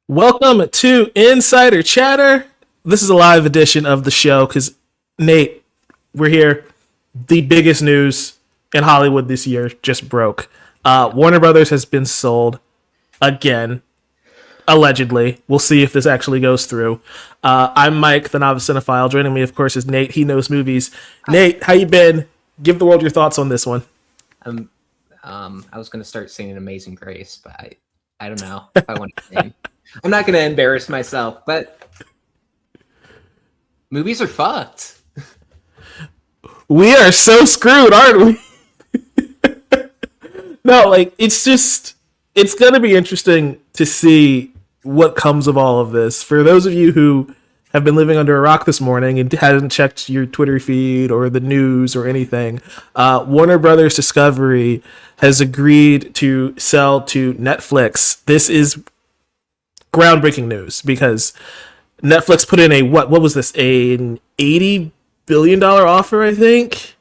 Welcome to Insider Chatter. This is a live edition of the show because, Nate, we're here. The biggest news in Hollywood this year just broke. Warner Brothers has been sold again, allegedly. We'll see if this actually goes through. I'm Mike, the novice cinephile. Joining me, of course, is Nate. He knows movies. Hi. Nate, how you been? Give the world your thoughts on this one. Um, I was gonna start singing "Amazing Grace," but I don't know if I want to sing. I'm not gonna embarrass myself, but movies are fucked. We are so screwed, aren't we? No, like it's gonna be interesting to see what comes of all of this. For those of you who have been living under a rock this morning and hasn't checked your Twitter feed or the news or anything, Warner Brothers Discovery has agreed to sell to Netflix. This is groundbreaking news because Netflix put in a what was this, an $80 billion offer, I think.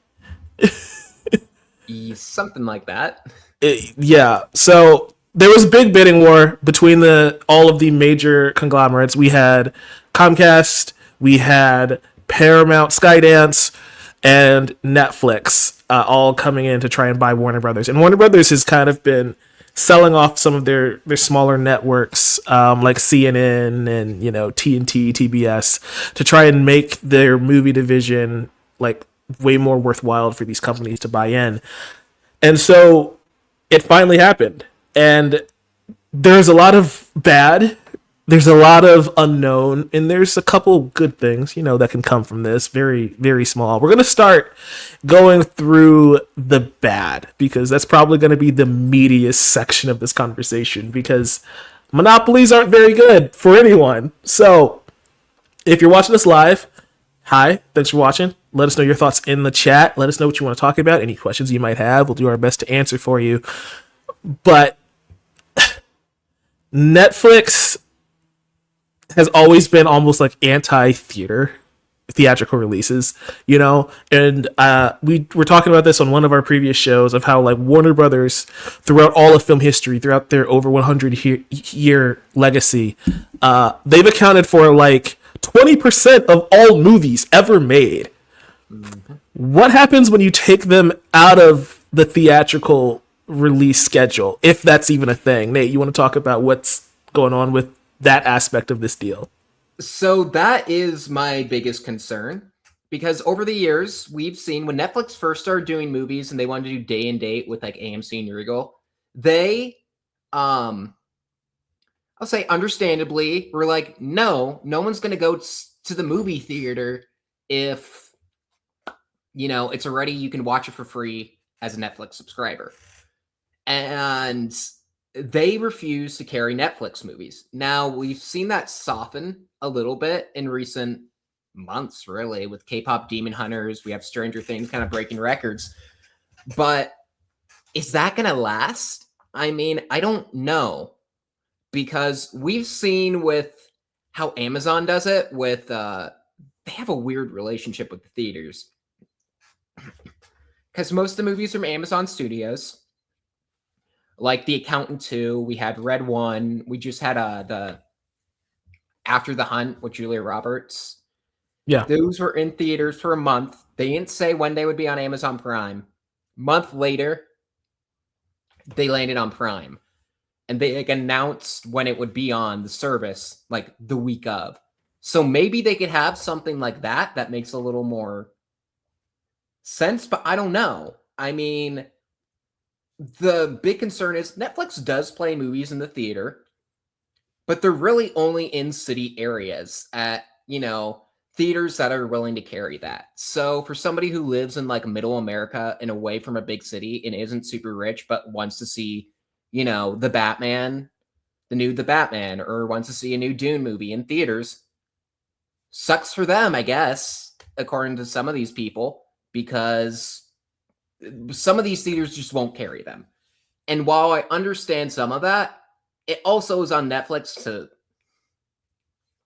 Something like that. Yeah. So there was a big bidding war between the all of the major conglomerates. We had Comcast, we had Paramount, Skydance, and Netflix, all coming in to try and buy Warner Brothers. And Warner Brothers has kind of been selling off some of their smaller networks, like CNN and TNT, TBS, to try and make their movie division like way more worthwhile for these companies to buy in. And so it finally happened. And there's a lot of bad, there's a lot of unknown, and there's a couple good things, that can come from this. Very, very small. We're going to start going through the bad because that's probably going to be the meatiest section of this conversation because monopolies aren't very good for anyone. So if you're watching this live, hi, thanks for watching. Let us know your thoughts in the chat. Let us know what you want to talk about. Any questions you might have, we'll do our best to answer for you. But Netflix has always been almost like anti-theater theatrical releases, and we were talking about this on one of our previous shows of how like Warner Brothers throughout all of film history, throughout their over 100-year legacy, they've accounted for like 20% of all movies ever made. Mm-hmm. What happens when you take them out of the theatrical release schedule, if that's even a thing? Nate, you want to talk about what's going on with that aspect of this deal? So that is my biggest concern because over the years we've seen when Netflix first started doing movies and they wanted to do day and date with like AMC and Regal, they I'll say understandably were like, no one's gonna go to the movie theater if it's already, you can watch it for free as a Netflix subscriber. And they refuse to carry Netflix movies. Now, we've seen that soften a little bit in recent months, really, with K-pop Demon Hunters. We have Stranger Things kind of breaking records. But is that going to last? I mean, I don't know. Because we've seen with how Amazon does it with, they have a weird relationship with the theaters. Because most of the movies from Amazon Studios, like The Accountant 2, we had Red 1, we just had the After the Hunt with Julia Roberts. Yeah. Those were in theaters for a month. They didn't say when they would be on Amazon Prime. Month later, they landed on Prime. And they like announced when it would be on the service, like the week of. So maybe they could have something like that makes a little more sense, but I don't know. I mean, the big concern is Netflix does play movies in the theater, but they're really only in city areas at, theaters that are willing to carry that. So for somebody who lives in like middle America and away from a big city and isn't super rich, but wants to see, the Batman, the Batman, or wants to see a new Dune movie in theaters, sucks for them, I guess, according to some of these people, because some of these theaters just won't carry them. And while I understand some of that, it also is on Netflix to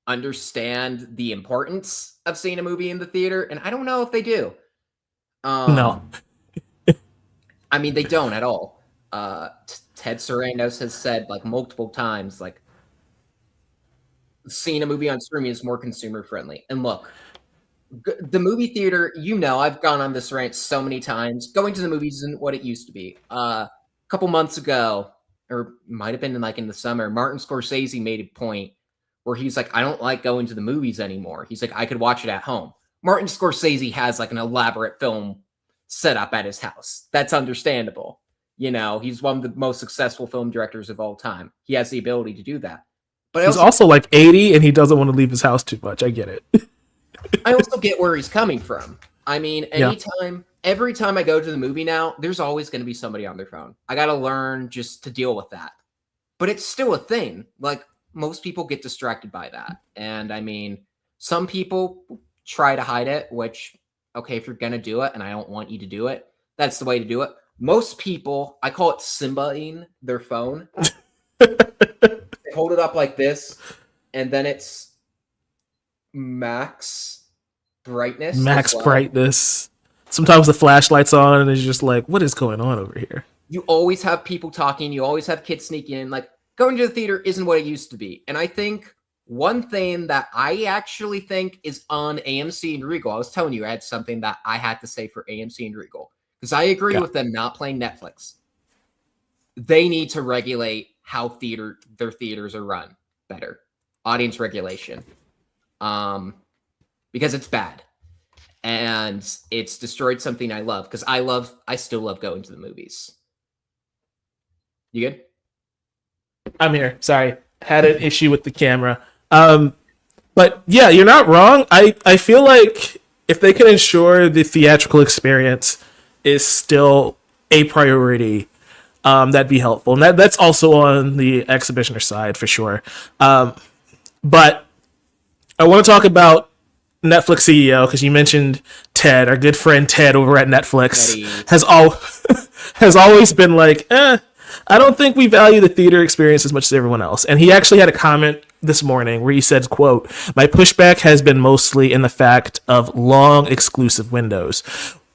understand the importance of seeing a movie in the theater, and I don't know if they do. No. I mean, they don't at all. Ted Sarandos has said like multiple times, like seeing a movie on streaming is more consumer friendly. And look, the movie theater, I've gone on this rant so many times. Going to the movies isn't what it used to be. A couple months ago, or might have been in the summer, Martin Scorsese made a point where he's like, I don't like going to the movies anymore. He's like, I could watch it at home. Martin Scorsese has like an elaborate film set up at his house. That's understandable. He's one of the most successful film directors of all time. He has the ability to do that. But He's also like 80 and he doesn't want to leave his house too much. I get it. I also get where he's coming from. I mean, Yeah. every time I go to the movie now, there's always going to be somebody on their phone. I got to learn just to deal with that. But it's still a thing. Like, most people get distracted by that. And I mean, some people try to hide it, which, okay, if you're going to do it and I don't want you to do it, that's the way to do it. Most people, I call it Simba-ing their phone. They hold it up like this, and then it's max brightness. Max brightness. Sometimes the flashlight's on and it's just like, what is going on over here? You always have people talking. You always have kids sneaking in. Like, going to the theater isn't what it used to be. And I think one thing that I actually think is on AMC and Regal, I was telling you I had something that I had to say for AMC and Regal, because I agree with them not playing Netflix. They need to regulate how their theaters are run better. Audience regulation. Because it's bad. And it's destroyed something I love, because I still love going to the movies. You good? I'm here. Sorry. Had an issue with the camera. But yeah, you're not wrong. I feel like if they can ensure the theatrical experience is still a priority, that'd be helpful. And that's also on the exhibitioner side for sure. But I want to talk about Netflix CEO, because you mentioned Ted, our good friend Ted over at Netflix, has always been like, I don't think we value the theater experience as much as everyone else. And he actually had a comment this morning where he said, quote, my pushback has been mostly in the fact of long exclusive windows,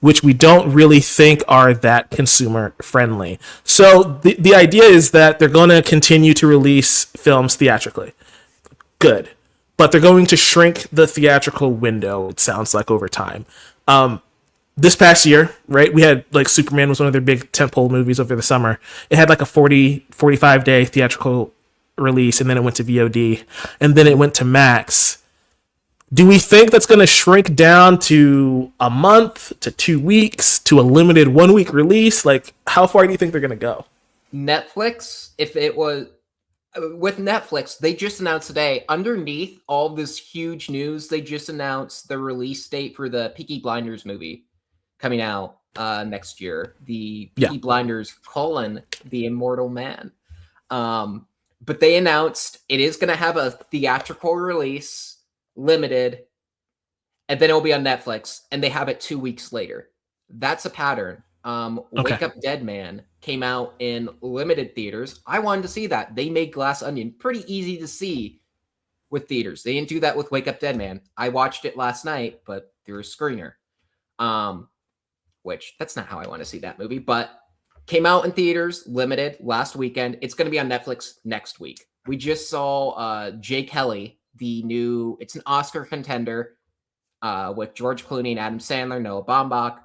which we don't really think are that consumer friendly. So the idea is that they're going to continue to release films theatrically. Good. But they're going to shrink the theatrical window, it sounds like, over time. This past year, right, we had like Superman was one of their big tentpole movies over the summer. It had like a 45 day theatrical release, and then it went to VOD, and then it went to Max. Do we think that's going to shrink down to a month, to 2 weeks, to a limited 1 week release? Like, how far do you think they're going to go? Netflix, with Netflix, they just announced today, underneath all this huge news, they just announced the release date for the Peaky Blinders movie coming out next year. The Peaky Blinders, The Immortal Man. But they announced it is going to have a theatrical release, limited, and then it'll be on Netflix, and they have it 2 weeks later. That's a pattern. Wake Up Dead Man came out in limited theaters. I wanted to see that. They made Glass Onion pretty easy to see with theaters. They didn't do that with Wake Up Dead Man. I watched it last night, but through a screener. Which, that's not how I want to see that movie, but came out in theaters, limited, last weekend. It's going to be on Netflix next week. We just saw Jay Kelly, it's an Oscar contender with George Clooney and Adam Sandler, Noah Baumbach.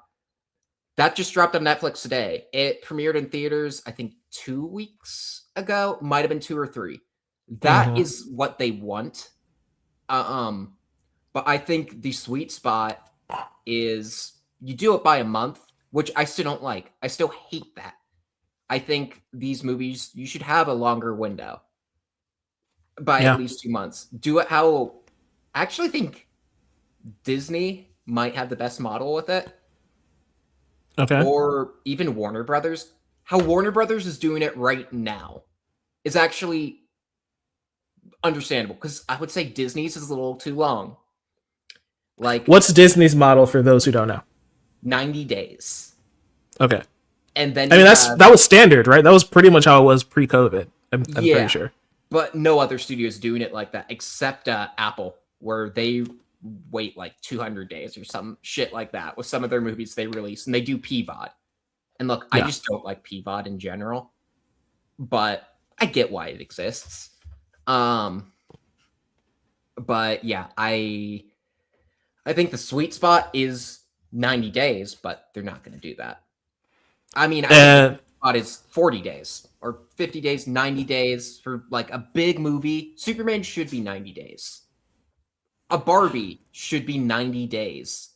That just dropped on Netflix today. It premiered in theaters, I think, 2 weeks ago. Might have been 2 or 3. That is what they want. But I think the sweet spot is you do it by a month, which I still don't like. I still hate that. I think these movies, you should have a longer window by at least 2 months. Do it how... I actually think Disney might have the best model with it. Okay. Or even Warner Brothers. How Warner Brothers is doing it right now is actually understandable, because I would say Disney's is a little too long. Like, what's Disney's model for those who don't know? 90 days. Okay. And then that was standard, right? That was pretty much how it was pre-COVID. I'm pretty sure. But no other studio is doing it like that except Apple, where they wait like 200 days or some shit like that with some of their movies they release, and they do PVOD. And look, I just don't like PVOD in general, but I get why it exists. But yeah, I think the sweet spot is 90 days, but they're not going to do that. I mean, I think the And sweet spot is 40 days or 50 days, 90 days for like a big movie. Superman should be 90 days. A Barbie should be 90 days.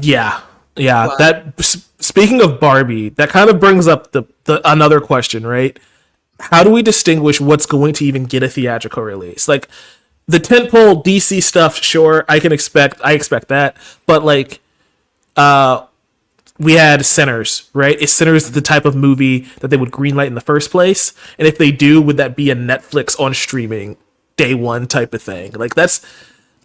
yeah, yeah. But Speaking of Barbie, that kind of brings up the another question, right? How do we distinguish what's going to even get a theatrical release? Like the tentpole DC stuff, sure, I expect that, but like we had Sinners, right? Is Sinners the type of movie that they would greenlight in the first place? And if they do, would that be a Netflix on streaming day one type of thing? Like that's,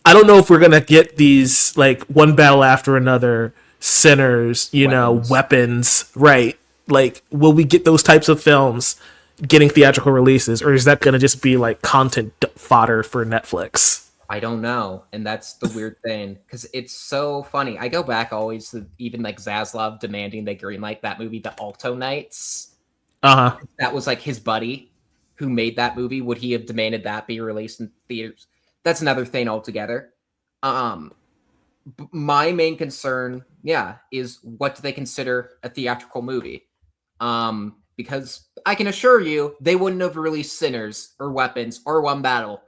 I don't know if we're gonna get these like one battle after another Sinners, weapons, right? Like, will we get those types of films getting theatrical releases, or is that gonna just be like content fodder for Netflix? I don't know. And that's the weird thing because it's so funny. I go back always to even like Zaslav demanding they greenlight that movie, The Alto Nights. Uh huh. That was like his buddy who made that movie. Would he have demanded that be released in theaters? That's another thing altogether. My main concern, yeah, is what do they consider a theatrical movie? Because I can assure you they wouldn't have released Sinners or Weapons or One Battle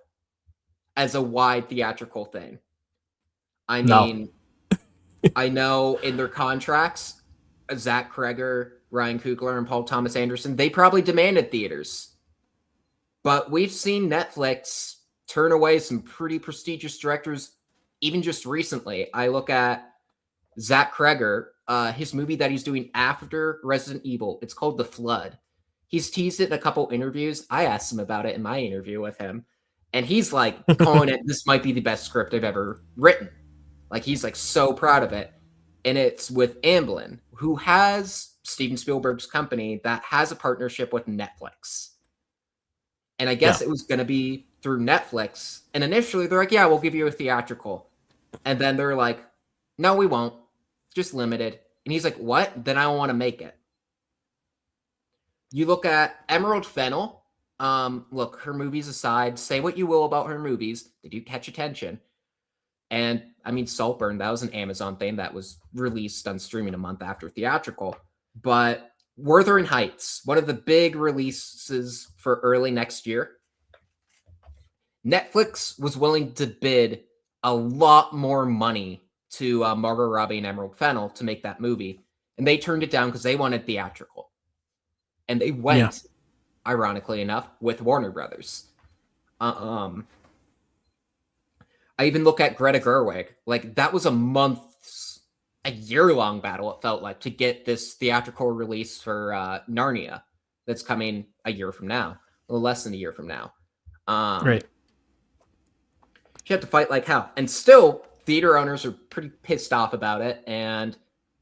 as a wide theatrical thing. I No. mean, I know in their contracts, Zach Kreger, Ryan Coogler, and Paul Thomas Anderson, they probably demanded theaters. But we've seen Netflix turn away some pretty prestigious directors, even just recently. I look at Zach Kreger, his movie that he's doing after Resident Evil. It's called The Flood. He's teased it in a couple interviews. I asked him about it in my interview with him. And he's like calling it, this might be the best script I've ever written. Like he's like so proud of it. And it's with Amblin, who has Steven Spielberg's company that has a partnership with Netflix. And I guess it was going to be through Netflix. And initially they're like, yeah, we'll give you a theatrical. And then they're like, no, we won't. Just limited. And he's like, what? Then I don't want to make it. You look at Emerald Fennell. Look, her movies aside, say what you will about her movies, they do catch attention. And I mean, Saltburn, that was an Amazon thing that was released on streaming a month after theatrical. But Wuthering Heights, one of the big releases for early next year, Netflix was willing to bid a lot more money to Margot Robbie and Emerald Fennell to make that movie. And they turned it down because they wanted theatrical. And they went, ironically enough, with Warner Brothers. I even look at Greta Gerwig. Like, that was a year-long battle, it felt like, to get this theatrical release for Narnia that's coming a year from now. A little less than a year from now. Right. She had to fight like hell. And still, theater owners are pretty pissed off about it. And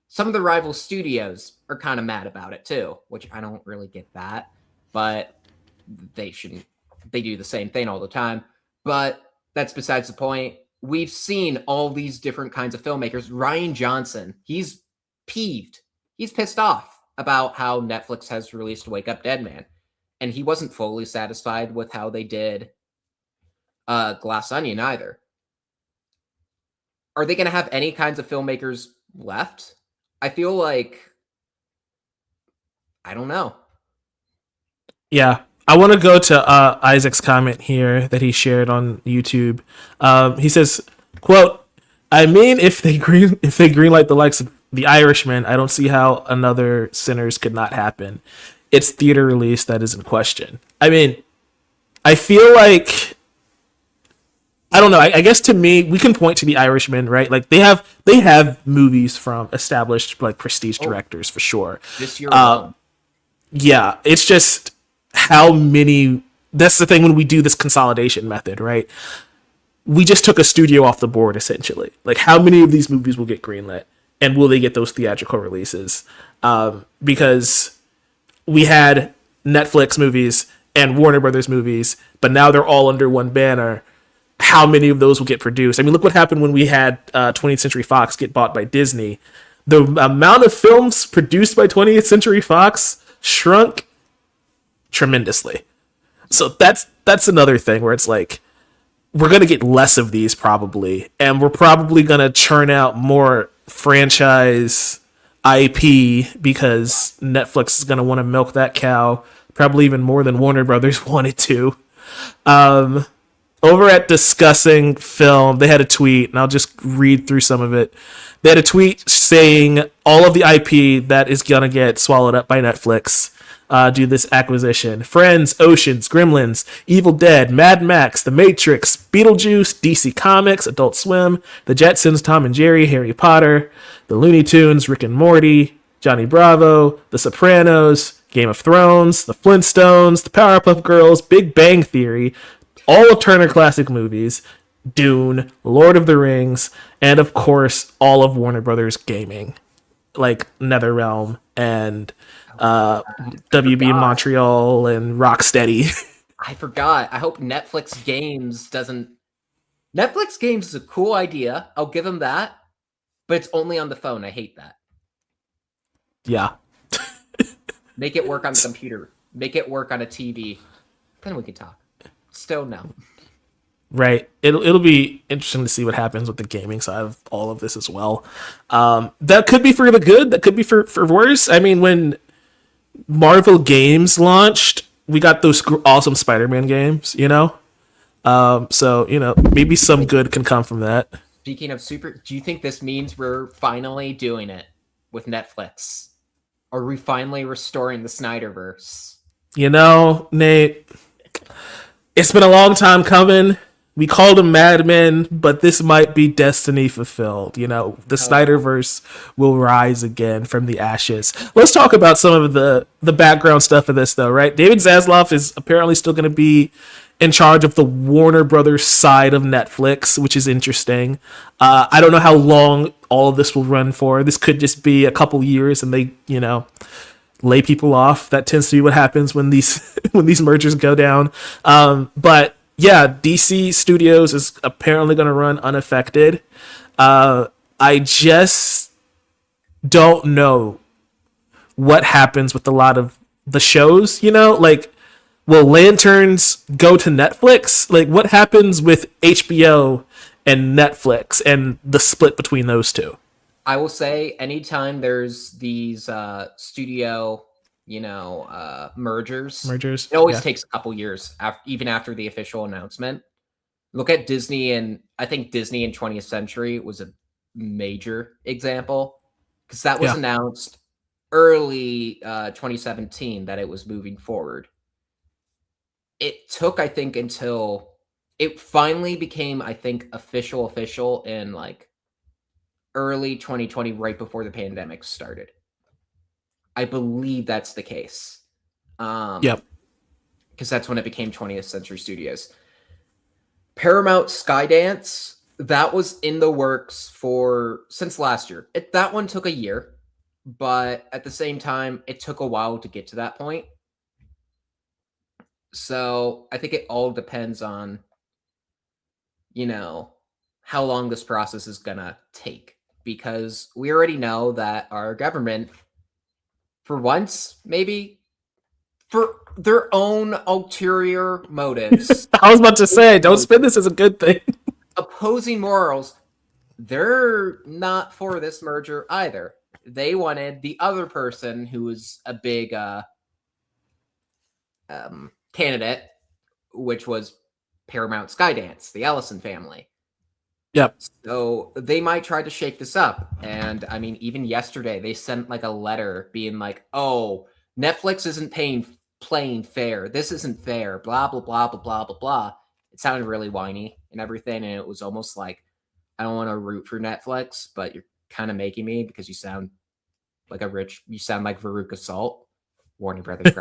some of the rival studios are kind of mad about it, too. Which I don't really get that. But they shouldn't. They do the same thing all the time. But that's besides the point. We've seen all these different kinds of filmmakers. Ryan Johnson, he's peeved. He's pissed off about how Netflix has released Wake Up Dead Man. And he wasn't fully satisfied with how they did Glass Onion either. Are they going to have any kinds of filmmakers left? I feel like, I don't know. Yeah. I want to go to Isaac's comment here that he shared on YouTube. He says, quote, I mean, if they greenlight the likes of The Irishman, I don't see how another Sinners could not happen. It's theater release that is in question. I mean, I feel like, I don't know. I guess to me, we can point to The Irishman, right? Like they have movies from established like prestige directors for sure. This year alone. Yeah, it's just how many. That's the thing when we do this consolidation method, right? We just took a studio off the board essentially. Like how many of these movies will get greenlit, and will they get those theatrical releases? Because we had Netflix movies and Warner Brothers movies, but now they're all under one banner. How many of those will get produced? I mean, look what happened when we had 20th Century Fox get bought by Disney. The amount of films produced by 20th Century Fox shrunk tremendously. So that's another thing where it's like we're going to get less of these probably, and we're probably going to churn out more franchise IP because Netflix is going to want to milk that cow probably even more than Warner Brothers wanted to. Over at Discussing Film, they had a tweet, and I'll just read through some of it. They had a tweet saying all of the IP that is going to get swallowed up by Netflix due to this acquisition. Friends, Oceans, Gremlins, Evil Dead, Mad Max, The Matrix, Beetlejuice, DC Comics, Adult Swim, The Jetsons, Tom and Jerry, Harry Potter, The Looney Tunes, Rick and Morty, Johnny Bravo, The Sopranos, Game of Thrones, The Flintstones, The Powerpuff Girls, Big Bang Theory, all of Turner Classic Movies, Dune, Lord of the Rings, and of course all of Warner Brothers Gaming, like NetherRealm and WB Montreal and Rocksteady. I forgot. I hope Netflix Games doesn't. Netflix Games is a cool idea. I'll give them that, but it's only on the phone. I hate that. Yeah. Make it work on the computer. Make it work on a TV. Then we can talk. Still no. Right. It'll be interesting to see what happens with the gaming side of all of this as well. That could be for the good. That could be for worse. I mean, when Marvel Games launched, we got those awesome Spider-Man games, you know? So, you know, maybe some good can come from that. Speaking of do you think this means we're finally doing it with Netflix? Are we finally restoring the Snyderverse? You know, Nate, it's been a long time coming. We called them Mad Men, but this might be destiny fulfilled. You know, the Snyderverse will rise again from the ashes. Let's talk about some of the background stuff of this, though, right? David Zaslav is apparently still going to be in charge of the Warner Brothers side of Netflix, which is interesting. I don't know how long all of this will run for. This could just be a couple years and they, you know, lay people off. That tends to be what happens when these when these mergers go down. But yeah, DC Studios is apparently going to run unaffected. I just don't know what happens with a lot of the shows, you know, like, will Lanterns go to Netflix? Like, what happens with HBO and Netflix and the split between those two? I will say, anytime there's these studio, mergers, it always takes a couple years, even after the official announcement. Look at Disney, and I think Disney in 20th Century was a major example, because that was announced early 2017 that it was moving forward. It took, I think, until it finally became, I think, official in like early 2020, right before the pandemic started. I believe that's the case. Yep. Because that's when it became 20th Century Studios. Paramount Skydance, that was in the works since last year. That one took a year, but at the same time, it took a while to get to that point. So I think it all depends on, how long this process is going to take. Because we already know that our government, for once, maybe for their own ulterior motives. I was about to say, don't spin this as a good thing. Opposing morals, they're not for this merger either. They wanted the other person who was a big candidate, which was Paramount Skydance, the Ellison family. Yep. So they might try to shake this up. And I mean, even yesterday, they sent like a letter being like, oh, Netflix isn't playing fair. This isn't fair. Blah, blah, blah, blah, blah, blah, blah. It sounded really whiny and everything. And it was almost like, I don't want to root for Netflix, but you're kind of making me, because you sound like Veruca Salt, Warner Brothers.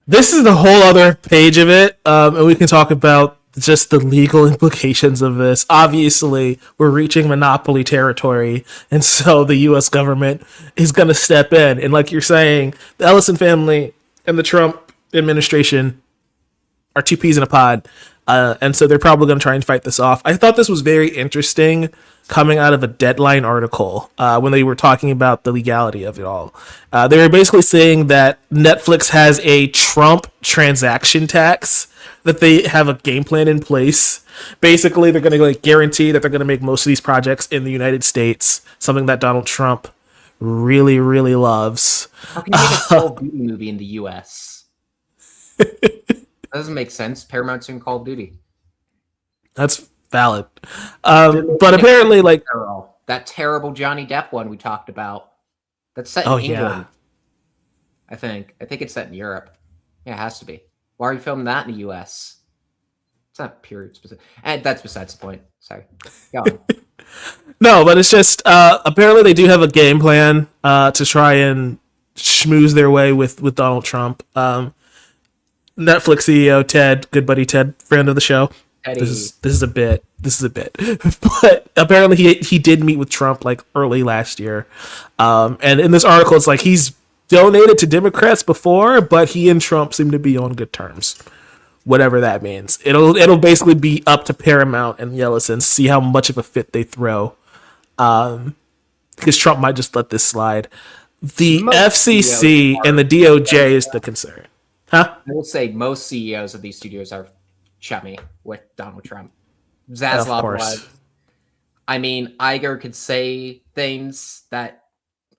This is a whole other page of it. And we can talk about just the legal implications of this. Obviously, we're reaching monopoly territory, and so the U.S. government is going to step in. And like you're saying, the Ellison family and the Trump administration are two peas in a pod, and so they're probably going to try and fight this off. I thought this was very interesting coming out of a Deadline article when they were talking about the legality of it all. They were basically saying that Netflix has a Trump transaction tax, that they have a game plan in place. Basically, they're going to like guarantee that they're going to make most of these projects in the United States, something that Donald Trump really, really loves. How can you make a Call of Duty movie in the U.S.? That doesn't make sense. Paramount's doing Call of Duty. That's valid. But apparently, like that terrible Johnny Depp one we talked about, that's set in England. Yeah. I think it's set in Europe. Yeah, it has to be. Why are you filming that in the U.S.? It's not period specific. And that's besides the point. Sorry. Go on. No, but it's just apparently they do have a game plan to try and schmooze their way with Donald Trump. Netflix CEO Ted, good buddy Ted, friend of the show. Eddie. This is a bit. But apparently he did meet with Trump like early last year. And in this article, it's like he's donated to Democrats before, but he and Trump seem to be on good terms. Whatever that means. It'll basically be up to Paramount and Yellowstone to see how much of a fit they throw. Because Trump might just let this slide. The FCC and the DOJ is the concern. Huh? I will say most CEOs of these studios are chummy with Donald Trump. Zaslav was. I mean, Iger could say things that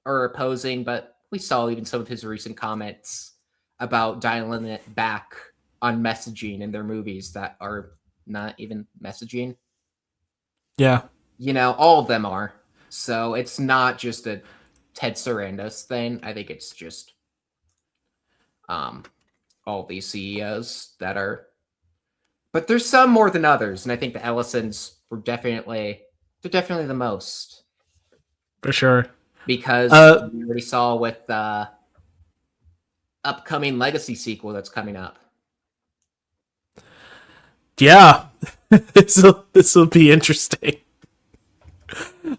are opposing, but we saw even some of his recent comments about dialing it back on messaging in their movies that are not even messaging. Yeah. You know, all of them are. So it's not just a Ted Sarandos thing. I think it's just all these CEOs that are, but there's some more than others, and I think the Ellisons they're definitely the most. For sure. Because we already saw with the upcoming Legacy sequel that's coming up. Yeah. this will be interesting.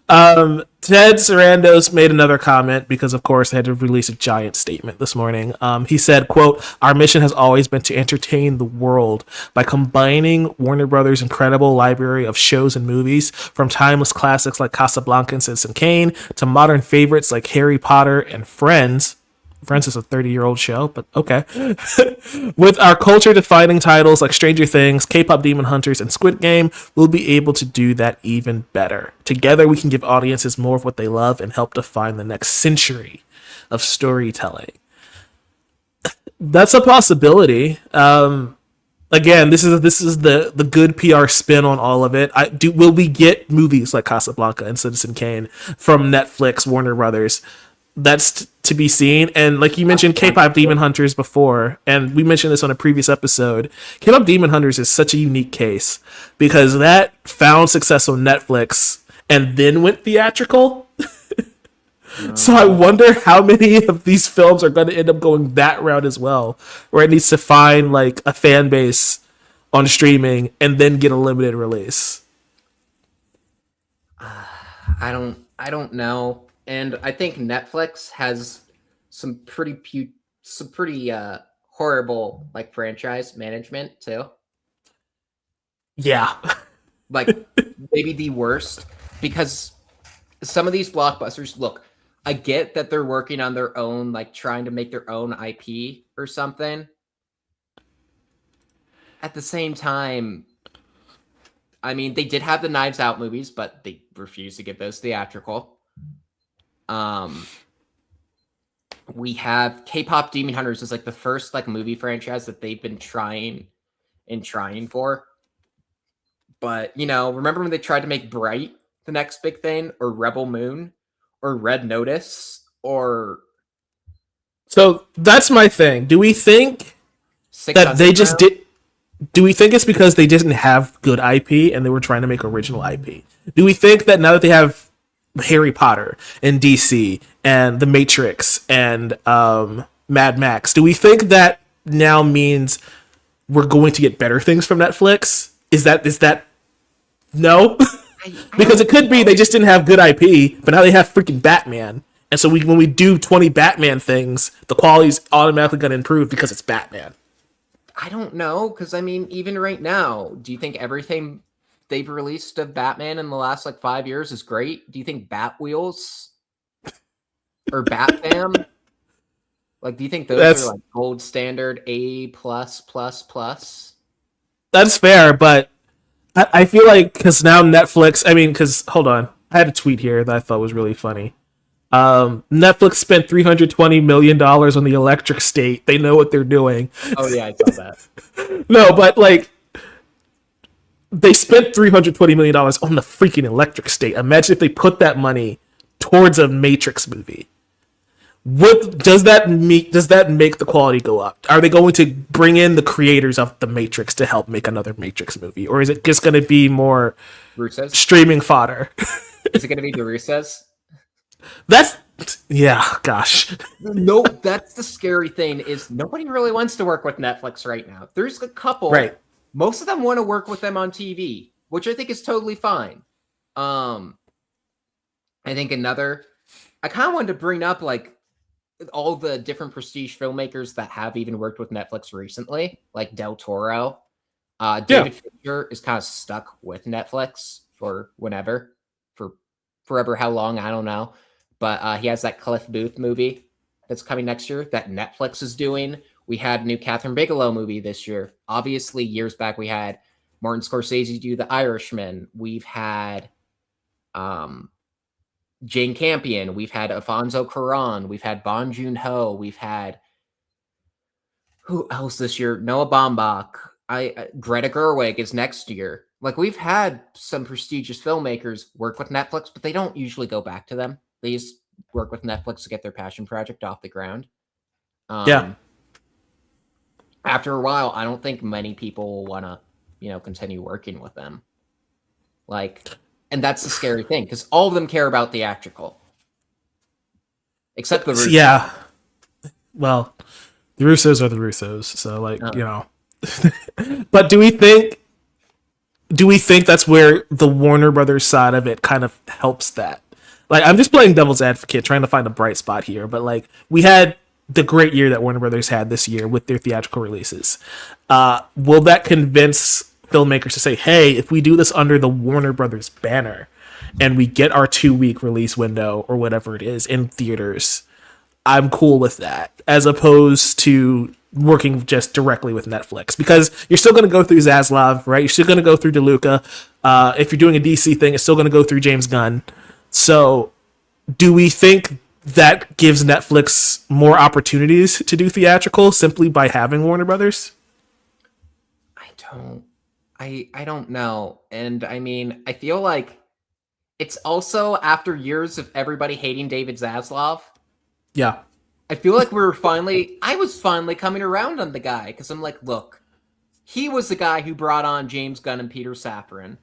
Ted Sarandos made another comment because, of course, they had to release a giant statement this morning. He said, quote, "Our mission has always been to entertain the world by combining Warner Brothers' incredible library of shows and movies, from timeless classics like Casablanca and Citizen Kane to modern favorites like Harry Potter and Friends." Friends is a 30-year-old show, but okay. With our culture-defining titles like Stranger Things, K-pop Demon Hunters, and Squid Game, we'll be able to do that even better. Together, we can give audiences more of what they love and help define the next century of storytelling. That's a possibility. Again, this is the good PR spin on all of it. Will we get movies like Casablanca and Citizen Kane from Netflix, Warner Brothers? That's to be seen. And like you mentioned K-pop Demon Hunters before, and we mentioned this on a previous episode, K-pop Demon Hunters is such a unique case because that found success on Netflix and then went theatrical. So I wonder how many of these films are going to end up going that route as well, where it needs to find like a fan base on streaming and then get a limited release. I don't know. And I think Netflix has some pretty horrible like franchise management too. Yeah. Like maybe the worst, because some of these blockbusters, look, I get that they're working on their own, like trying to make their own IP or something. At the same time, I mean, they did have the Knives Out movies, but they refused to give those theatrical. We have K-pop Demon Hunters is like the first like movie franchise that they've been trying for. But, you know, remember when they tried to make Bright the next big thing, or Rebel Moon, or Red Notice, or... So that's my thing. Do we think that they just did... Do we think it's because they didn't have good IP and they were trying to make original IP? Do we think that now that they have Harry Potter and DC and The Matrix and Mad Max, do we think that now means we're going to get better things from Netflix? Is that no? Because it could be they just didn't have good IP, but now they have freaking Batman. And so when we do 20 Batman things, the quality's automatically going to improve because it's Batman. I don't know, because I mean, even right now, do you think everything they've released of Batman in the last like 5 years is great. Do you think Bat Wheels or Bat Fam? Like, do you think those are That's like gold standard A plus plus plus? that's fair, but I feel like because now Netflix. I mean, because hold on, I had a tweet here that I thought was really funny. Netflix spent $320 million on the Electric State. They know what they're doing. Oh yeah, I saw that. No, but like they spent $320 million on the freaking Electric State. Imagine if they put that money towards a Matrix movie. What does that make? Does that make the quality go up? Are they going to bring in the creators of the Matrix to help make another Matrix movie, or is it just going to be more Russo's? streaming fodder? Is it going to be the Russo's? That's yeah. Gosh, No, that's the scary thing is nobody really wants to work with Netflix right now. There's a couple. right? Most of them want to work with them on TV, which I think is totally fine. I think I kind of wanted to bring up like all the different prestige filmmakers that have even worked with Netflix recently, like Del Toro. David Fincher is kind of stuck with Netflix for forever, how long, I don't know. But he has that Cliff Booth movie that's coming next year that Netflix is doing. We had a new Catherine Bigelow movie this year. Obviously, years back, we had Martin Scorsese do The Irishman. We've had Jane Campion. We've had Alfonso Cuarón. We've had Bong Joon-ho. We've had who else this year? Noah Baumbach. Greta Gerwig is next year. Like, we've had some prestigious filmmakers work with Netflix, but they don't usually go back to them. They just work with Netflix to get their passion project off the ground. Yeah. After a while, I don't think many people will want to, continue working with them. Like, and that's the scary thing because all of them care about theatrical, except the Russos. Yeah. Well, the Russos are the Russos, so like But do we think that's where the Warner Brothers side of it kind of helps that? Like, I'm just playing devil's advocate, trying to find a bright spot here, but like we had the great year that Warner Brothers had this year with their theatrical releases. Will that convince filmmakers to say, hey, if we do this under the Warner Brothers banner and we get our 2-week release window or whatever it is in theaters, I'm cool with that, as opposed to working just directly with Netflix, because you're still going to go through Zaslav, right? You're still going to go through DeLuca. If you're doing a DC thing, it's still going to go through James Gunn. So do we think that gives Netflix more opportunities to do theatrical simply by having Warner Brothers? I don't know. And I mean, I feel like it's also after years of everybody hating David Zaslav. Yeah. I feel like I was finally coming around on the guy because I'm like, look, he was the guy who brought on James Gunn and Peter Safran.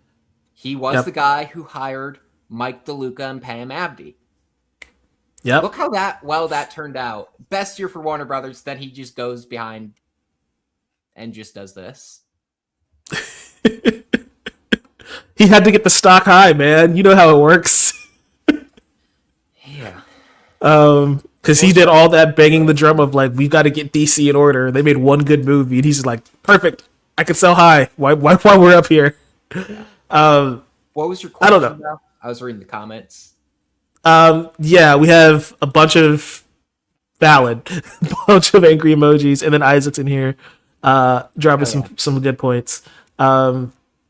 He was the guy who hired Mike DeLuca and Pam Abdi. Yep. Look how that turned out. Best year for Warner Brothers. Then he just goes behind and just does this. He had to get the stock high, man. You know how it works. Yeah. Because he did all that banging the drum of like, we've got to get DC in order. They made one good movie, and he's just like, perfect. I can sell high. Why we're up here? What was your question? I don't know. Now? I was reading the comments. Yeah, we have a bunch of valid, bunch of angry emojis, and then Isaac's in here, dropping some good points.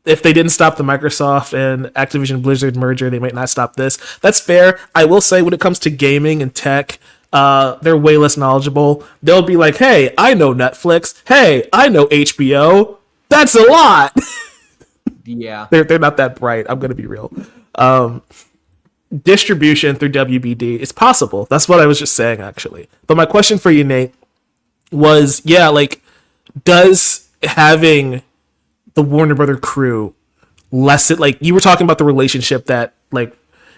If they didn't stop the Microsoft and Activision Blizzard merger, they might not stop this. That's fair. I will say, when it comes to gaming and tech, they're way less knowledgeable. They'll be like, hey, I know Netflix. Hey, I know HBO. That's a lot. Yeah. They're not that bright. I'm going to be real. Distribution through WBD is possible. That's what I was just saying, actually. But my question for you, Nate, was, does having the Warner Brother crew lessen, like you were talking about the relationship that like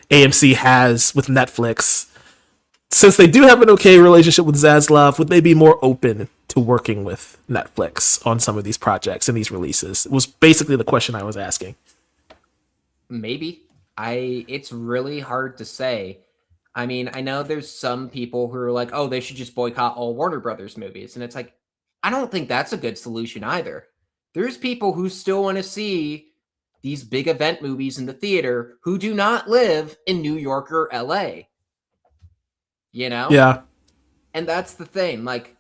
AMC has with Netflix, since they do have an okay relationship with Zaslav, would they be more open to working with Netflix on some of these projects and these releases? It was basically the question I was asking. Maybe. It's really hard to say. I mean, I know there's some people who are like, oh, they should just boycott all Warner Brothers movies. And it's like, I don't think that's a good solution either. There's people who still want to see these big event movies in the theater who do not live in New York or LA. You know? Yeah. And that's the thing. Like,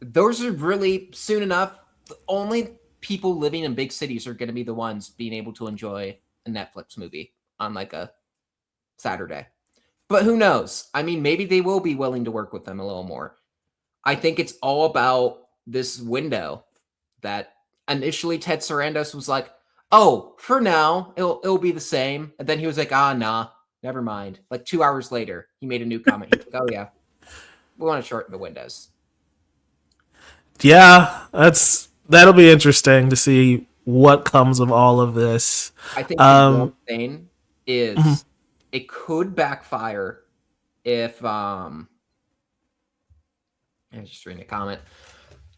those are really soon enough, the only people living in big cities are going to be the ones being able to enjoy a Netflix movie on like a Saturday. But who knows? I mean, maybe they will be willing to work with them a little more. I think it's all about this window that initially Ted Sarandos was like, oh, for now, it'll be the same. And then he was like, nah, never mind. Like 2 hours later, he made a new comment. He's like, oh, yeah, we want to shorten the windows. Yeah, that'll be interesting to see what comes of all of this. I think the one thing is it could backfire if I was just reading a comment.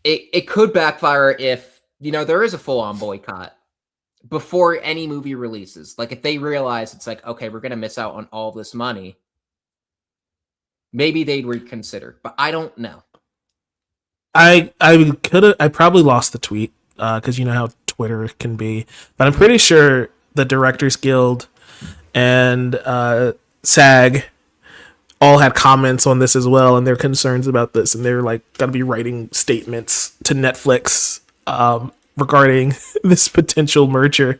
It could backfire if, there is a full-on boycott before any movie releases. Like if they realize it's like, okay, we're gonna miss out on all this money, maybe they'd reconsider. But I don't know. I probably lost the tweet because you know how Twitter can be, but I'm pretty sure the Directors Guild and SAG all had comments on this as well, and their concerns about this, and they're like gonna be writing statements to Netflix regarding this potential merger.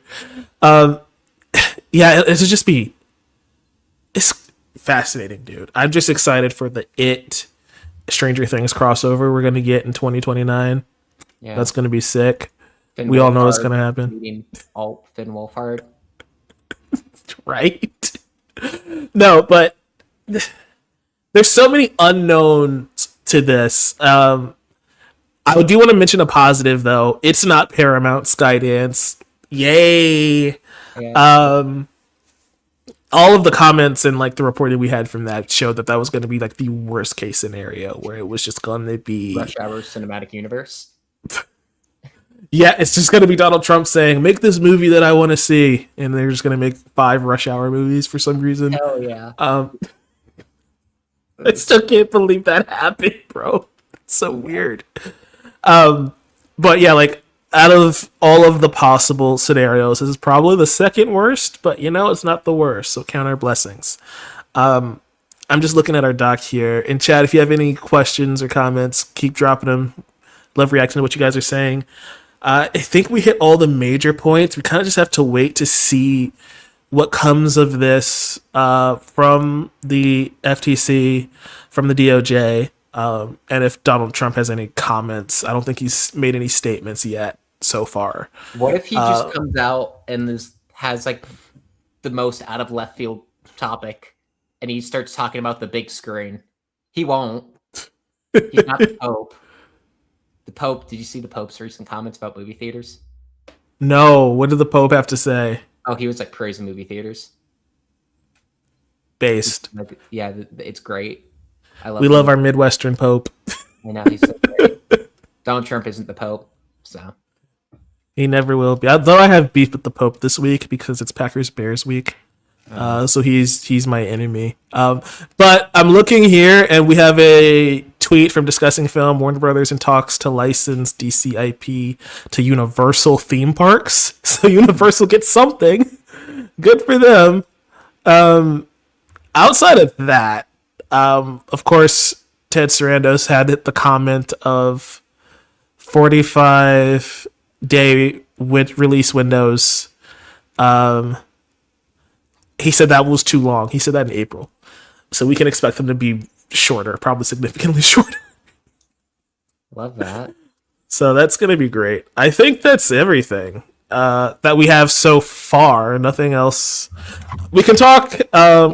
Yeah, it's fascinating, dude. I'm just excited for the Stranger Things crossover we're gonna get in 2029. Yeah, that's gonna be sick. We all know it's gonna happen. Alt Finn Wolfhard, right? No, but there's so many unknowns to this. I do want to mention a positive though. It's not Paramount Skydance. Yay! Yeah. All of the comments and like the reporting we had from that showed that was going to be like the worst case scenario, where it was just going to be Rush Hour Cinematic Universe. Yeah, it's just going to be Donald Trump saying, "Make this movie that I want to see," and they're just going to make 5 Rush Hour movies for some reason. Hell yeah! I still can't believe that happened, bro. It's so weird. But yeah, like out of all of the possible scenarios, this is probably the second worst, but it's not the worst, so count our blessings. I'm just looking at our doc here. In chat, if you have any questions or comments, keep dropping them. Love reacting to what you guys are saying. I think we hit all the major points. We kind of just have to wait to see what comes of this from the FTC, from the DOJ, and if Donald Trump has any comments. I don't think he's made any statements yet so far. What if he just comes out and has like the most out of left field topic, and he starts talking about the big screen? He won't. He's not the Pope. The Pope. Did you see the Pope's recent comments about movie theaters? No. What did the Pope have to say? Oh, he was like praising movie theaters. Based. Like, yeah, it's great. We love our Midwestern Pope. I know, he's so great. Donald Trump isn't the Pope, so. He never will be. Though I have beef with the Pope this week because it's Packers-Bears week. So he's my enemy. But I'm looking here, and we have a tweet from Discussing Film. Warner Brothers in talks to license DCIP to Universal theme parks. So Universal gets something. Good for them. Outside of that, of course, Ted Sarandos had the comment of 45-day release windows. He said that was too long. He said that in April. So we can expect them to be shorter, probably significantly shorter. Love that. So that's going to be great. I think that's everything that we have so far. Nothing else. We can talk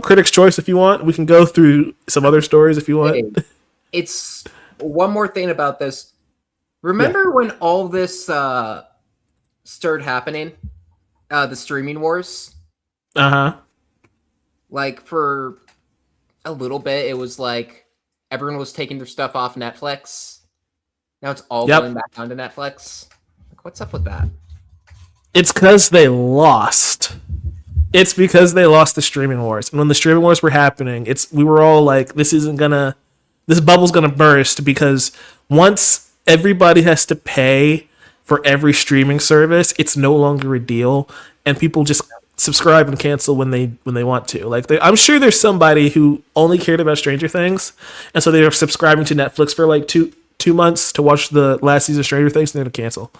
Critics' Choice if you want. We can go through some other stories if you want. Hey, it's one more thing about this. Remember when all this started happening? The streaming wars? Uh-huh. Like for a little bit, it was like everyone was taking their stuff off Netflix. Now it's all going back onto Netflix. Like, what's up with that? It's because they lost. It's because they lost the streaming wars. And when the streaming wars were happening, we were all like, this bubble's gonna burst, because once everybody has to pay for every streaming service, it's no longer a deal. and people just subscribe and cancel when they want to. Like I'm sure there's somebody who only cared about Stranger Things, and so they're subscribing to Netflix for like two months to watch the last season of Stranger Things, and then to cancel.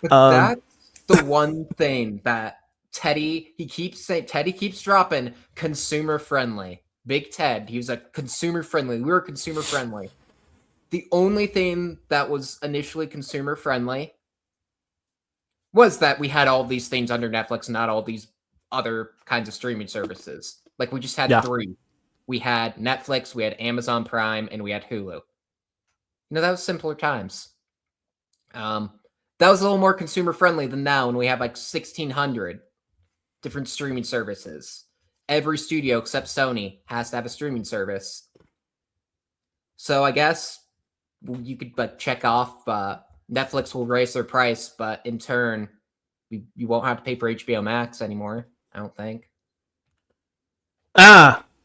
But that's the one thing that Teddy keeps dropping consumer friendly. Big Ted, he was a consumer friendly. We were consumer friendly. The only thing that was initially consumer friendly was that we had all these things under Netflix, not all these other kinds of streaming services. Like we just had three. We had Netflix, we had Amazon Prime, and we had Hulu. You know, that was simpler times. That was a little more consumer friendly than now when we have like 1,600 different streaming services. Every studio except Sony has to have a streaming service. So I guess you could like check off Netflix will raise their price, but in turn, you won't have to pay for HBO Max anymore, I don't think.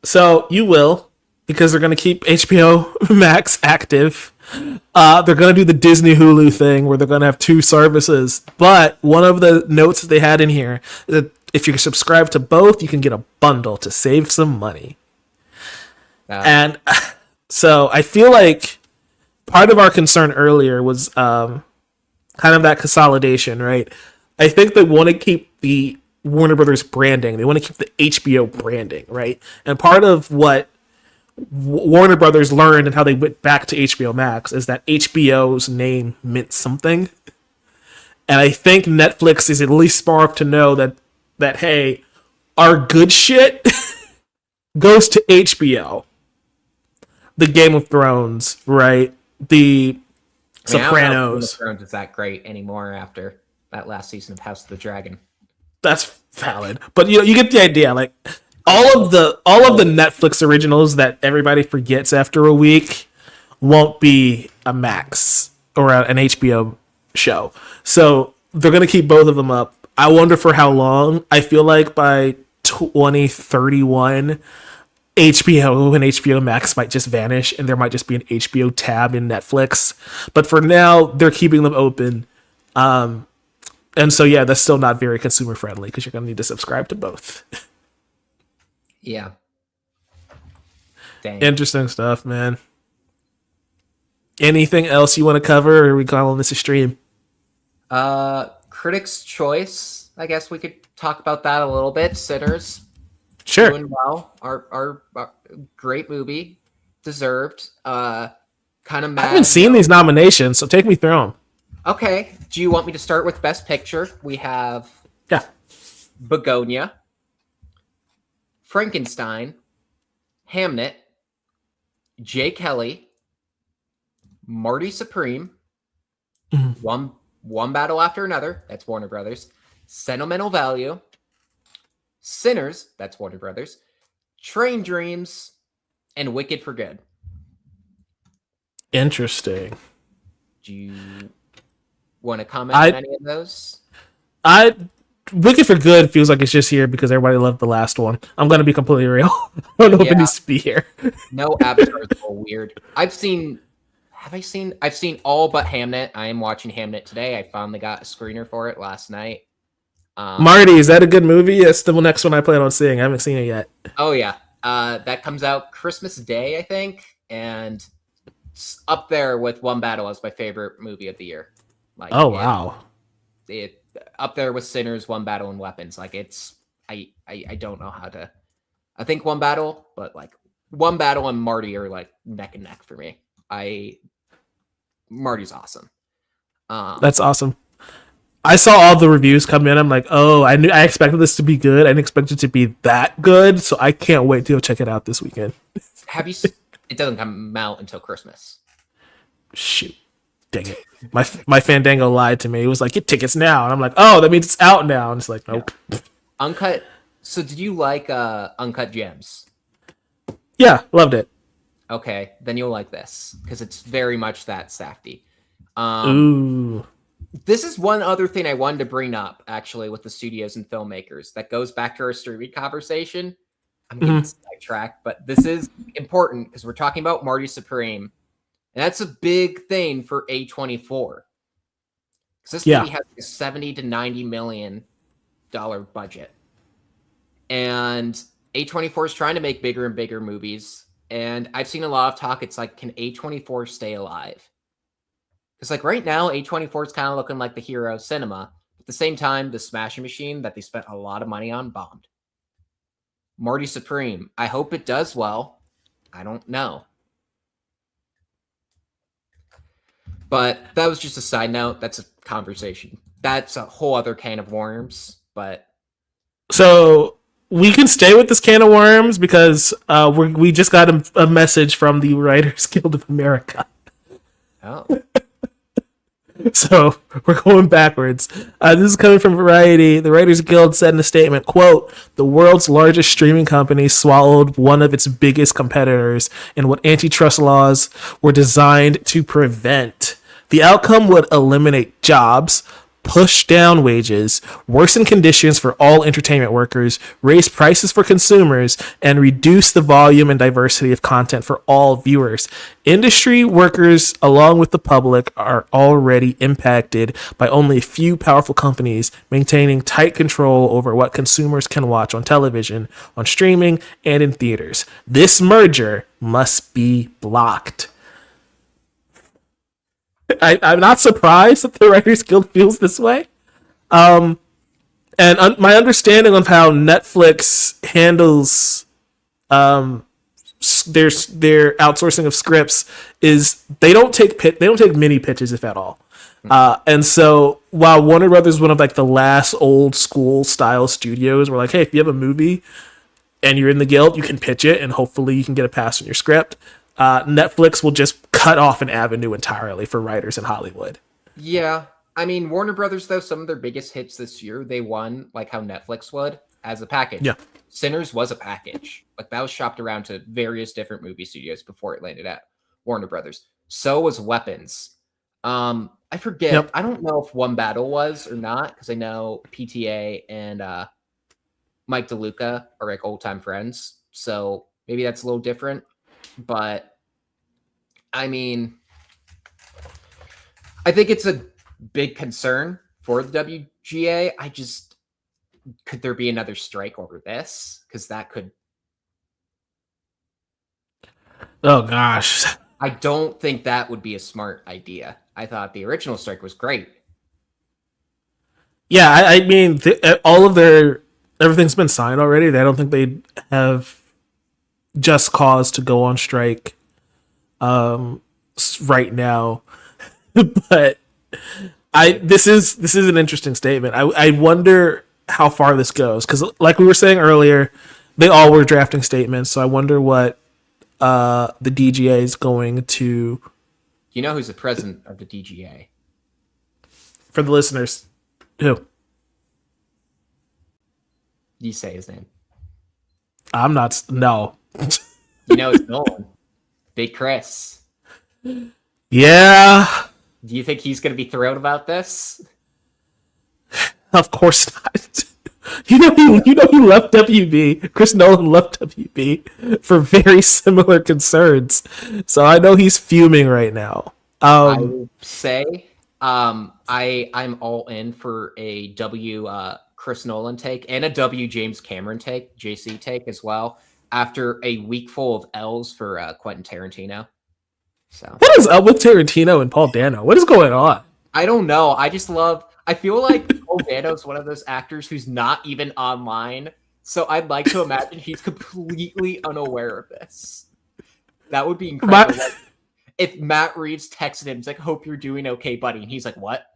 So you will, because they're going to keep HBO Max active. They're going to do the Disney Hulu thing where they're going to have two services. But one of the notes that they had in here is that if you subscribe to both, you can get a bundle to save some money. And so I feel like part of our concern earlier was kind of that consolidation, right? I think they want to keep the Warner Brothers branding. They want to keep the HBO branding, right? And part of what Warner Brothers learned and how they went back to HBO Max is that HBO's name meant something. And I think Netflix is at least smart enough to know that hey, our good shit goes to HBO. The Game of Thrones, right? The Sopranos. I don't know if Game of Thrones is that great anymore after that last season of House of the Dragon. That's valid, but you get the idea. Like all of the Netflix originals that everybody forgets after a week won't be a Max or an HBO show. So they're gonna keep both of them up. I wonder for how long. I feel like by 2031, HBO and HBO Max might just vanish, and there might just be an HBO tab in Netflix. But for now, they're keeping them open. And so, yeah, that's still not very consumer friendly because you're going to need to subscribe to both. Yeah. Dang. Interesting stuff, man. Anything else you want to cover, or are we calling this a stream? Critics' Choice. I guess we could talk about that a little bit. Sinners. Sure. Doing well. Our great movie. Deserved. Kind of mad. I haven't seen these nominations, so take me through them. Okay. Do you want me to start with Best Picture? We have Begonia, Frankenstein, Hamnet, Jay Kelly, Marty Supreme, One Battle After Another, that's Warner Brothers, Sentimental Value, Sinners, that's Warner Brothers, Train Dreams, and Wicked for Good. Interesting. Do you want to comment on any of those? Wicked for Good feels like it's just here because everybody loved the last one. I'm going to be completely real. I don't know if it needs to be here. No, Avatar is a little weird. I've seen all but Hamnet. I am watching Hamnet today. I finally got a screener for it last night. Marty, is that a good movie? That's the next one I plan on seeing. I haven't seen it yet. Oh, yeah. That comes out Christmas Day, I think. And it's up there with One Battle as my favorite movie of the year. Like, wow. It up there with Sinners, One Battle, and Weapons. Like I don't know how to. I think One Battle, but like One Battle and Marty are like neck and neck for me. Marty's awesome. That's awesome. I saw all the reviews come in. I'm like, oh, I expected this to be good. I didn't expect it to be that good. So I can't wait to go check it out this weekend. Have you? It doesn't come out until Christmas. Shoot. Dang it. My Fandango lied to me. It was like, get tickets now. And I'm like, oh, that means it's out now. And it's like, nope. Yeah. Uncut. So did you like Uncut Gems? Yeah, loved it. Okay, then you'll like this because it's very much that Safdie. Ooh. This is one other thing I wanted to bring up, actually, with the studios and filmmakers. That goes back to our streaming conversation. I'm getting sidetracked, but this is important because we're talking about Marty Supreme. And that's a big thing for A24. Because this movie has like 70 to 90 million budget. And A24 is trying to make bigger and bigger movies. And I've seen a lot of talk. It's like, can A24 stay alive? Because like right now, A24 is kind of looking like the hero of cinema. At the same time, the Smashing Machine that they spent a lot of money on bombed. Marty Supreme. I hope it does well. I don't know. But that was just a side note. That's a conversation. That's a whole other can of worms. But So we can stay with this can of worms because we just got a message from the Writers Guild of America. oh, So we're going backwards. This is coming from Variety. The Writers Guild said in a statement, quote, "The world's largest streaming company swallowed one of its biggest competitors in what antitrust laws were designed to prevent. The outcome would eliminate jobs, push down wages, worsen conditions for all entertainment workers, raise prices for consumers, and reduce the volume and diversity of content for all viewers. Industry workers, along with the public, are already impacted by only a few powerful companies maintaining tight control over what consumers can watch on television, on streaming, and in theaters. This merger must be blocked." I'm not surprised that the Writers Guild feels this way. And my understanding of how Netflix handles their outsourcing of scripts is they don't take mini pitches, if at all. And so while Warner Brothers is one of like the last old school style studios, where like, hey, if you have a movie and you're in the guild, you can pitch it and hopefully you can get a pass on your script. Netflix will just cut off an avenue entirely for writers in Hollywood. yeah. I mean, Warner Brothers, though, some of their biggest hits this year, they won like how Netflix would as a package. Yeah. Sinners was a package. Like that was shopped around to various different movie studios before it landed at Warner Brothers. So was Weapons. I forget. Yep. I don't know if One Battle was or not, because I know PTA and Mike DeLuca are like old time friends. So maybe that's a little different. But I mean, I think it's a big concern for the WGA. Could there be another strike over this? Because that could. Oh gosh. I don't think that would be a smart idea. I thought the original strike was great. Yeah, I mean, all of everything's been signed already. I don't think they have just cause to go on strike right now. But this is an interesting statement. I wonder how far this goes, because like we were saying earlier, they all were drafting statements. So I wonder what the DGA is going to. You know who's the president of the DGA? For the listeners, who? You say his name. I'm not. No. You know it's Nolan. Big Chris. Yeah. Do you think he's going to be thrilled about this? Of course not. You know he left WB. Chris Nolan left WB for very similar concerns. So I know he's fuming right now. I would say I'm all in for a W Chris Nolan take and a W James Cameron take, JC take as well, after a week full of L's for Quentin Tarantino. So what is up with Tarantino and Paul Dano? What is going on? I don't know. I feel like Paul Dano is one of those actors who's not even online. So I'd like to imagine he's completely unaware of this. That would be incredible. Like, if Matt Reeves texted him, he's like, "Hope you're doing okay, buddy," and he's like, "What?"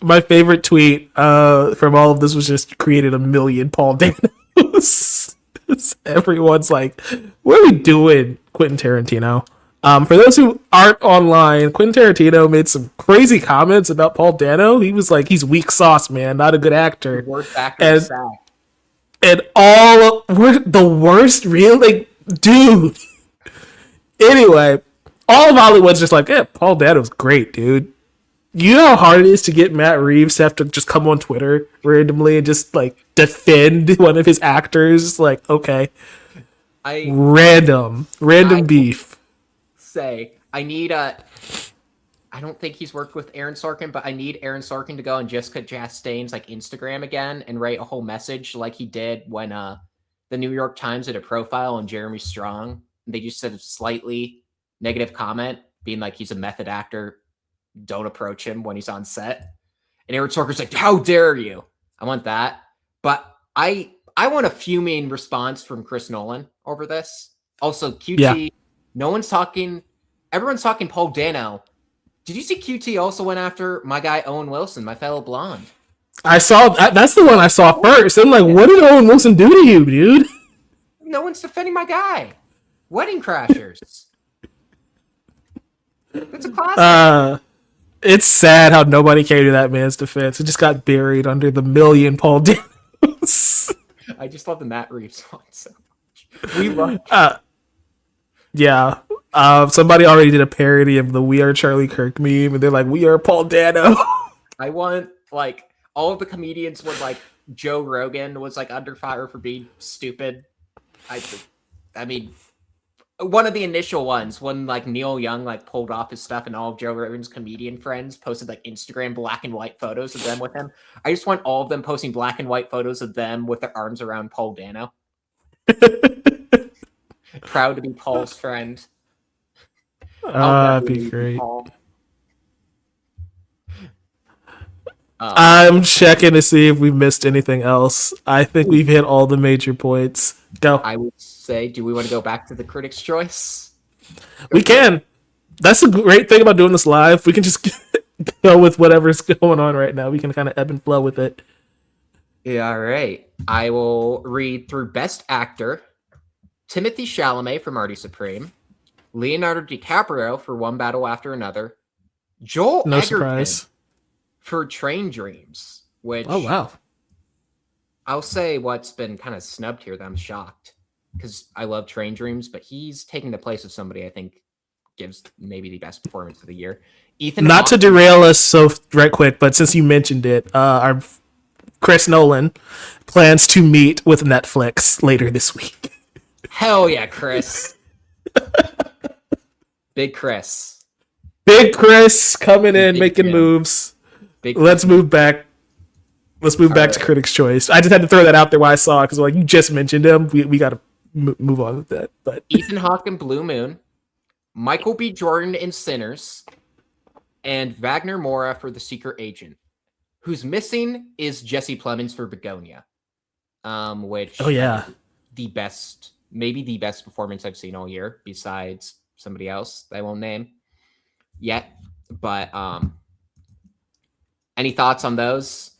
My favorite tweet from all of this was just created a million Paul Danos. Everyone's like, "What are we doing, Quentin Tarantino?" For those who aren't online, Quentin Tarantino made some crazy comments about Paul Dano. He was like, he's weak sauce, man, not a good actor. Worst actor and all we're the worst, really, dude. Anyway, all of Hollywood's just like, yeah, Paul Dano's great, dude. You know how hard it is to get Matt Reeves to have to just come on Twitter randomly and just like defend one of his actors? Like, okay, random beef. Say I I don't think he's worked with Aaron Sorkin, but I need Aaron Sorkin to go on Jessica Chastain's like Instagram again and write a whole message like he did when the New York Times did a profile on Jeremy Strong. They just said a slightly negative comment, being like he's a method actor. Don't approach him when he's on set. And Aaron Sorkin's like, "How dare you?" I want that, but I want a fuming response from Chris Nolan over this. Also, QT. Yeah. No one's talking. Everyone's talking Paul Dano. Did you see QT also went after my guy Owen Wilson, my fellow blonde? I saw that. That's the one I saw first. I'm like, what did Owen Wilson do to you, dude? No one's defending my guy. Wedding Crashers. It's a classic. It's sad how nobody came to that man's defense. It just got buried under the million Paul Danos. I just love the Matt Reeves one so much. We love. Yeah. Somebody already did a parody of the "We Are Charlie Kirk" meme, and they're like, "We are Paul Dano." I want like all of the comedians when like Joe Rogan was like under fire for being stupid. I mean, one of the initial ones when like Neil Young like pulled off his stuff and all of Joe Rogan's comedian friends posted like Instagram black and white photos of them with him. I just want all of them posting black and white photos of them with their arms around Paul Dano. Proud to be Paul's friend. That'd be great. Paul. I'm checking to see if we've missed anything else. I think we've hit all the major points. Go. I would say, do we want to go back to the Critics' Choice? We can. That's the great thing about doing this live. We can just go with whatever's going on right now. We can kind of ebb and flow with it. Yeah, all right. I will read through Best Actor. Timothy Chalamet for Marty Supreme. Leonardo DiCaprio for One Battle After Another. Joel No Edgerton surprise. for Train Dreams, which Oh, wow. I'll say what's been kind of snubbed here that I'm shocked because I love Train Dreams, but he's taking the place of somebody I think gives maybe the best performance of the year. Ethan Not to Hawke. derail us so right quick, but since you mentioned it, our Chris Nolan plans to meet with Netflix later this week. Hell yeah, Chris. Big Chris. Big Chris coming in, Big making Jim. moves. Big Let's move back. Let's move back to right. Critics' Choice. I just had to throw that out there while I saw it because, like, you just mentioned him. We got to move on with that. But Ethan Hawke in Blue Moon. Michael B. Jordan in Sinners. And Wagner Moura for The Secret Agent. Who's missing is Jesse Plemons for Begonia. Which oh yeah, maybe the best performance I've seen all year, besides somebody else that I won't name yet. But any thoughts on those?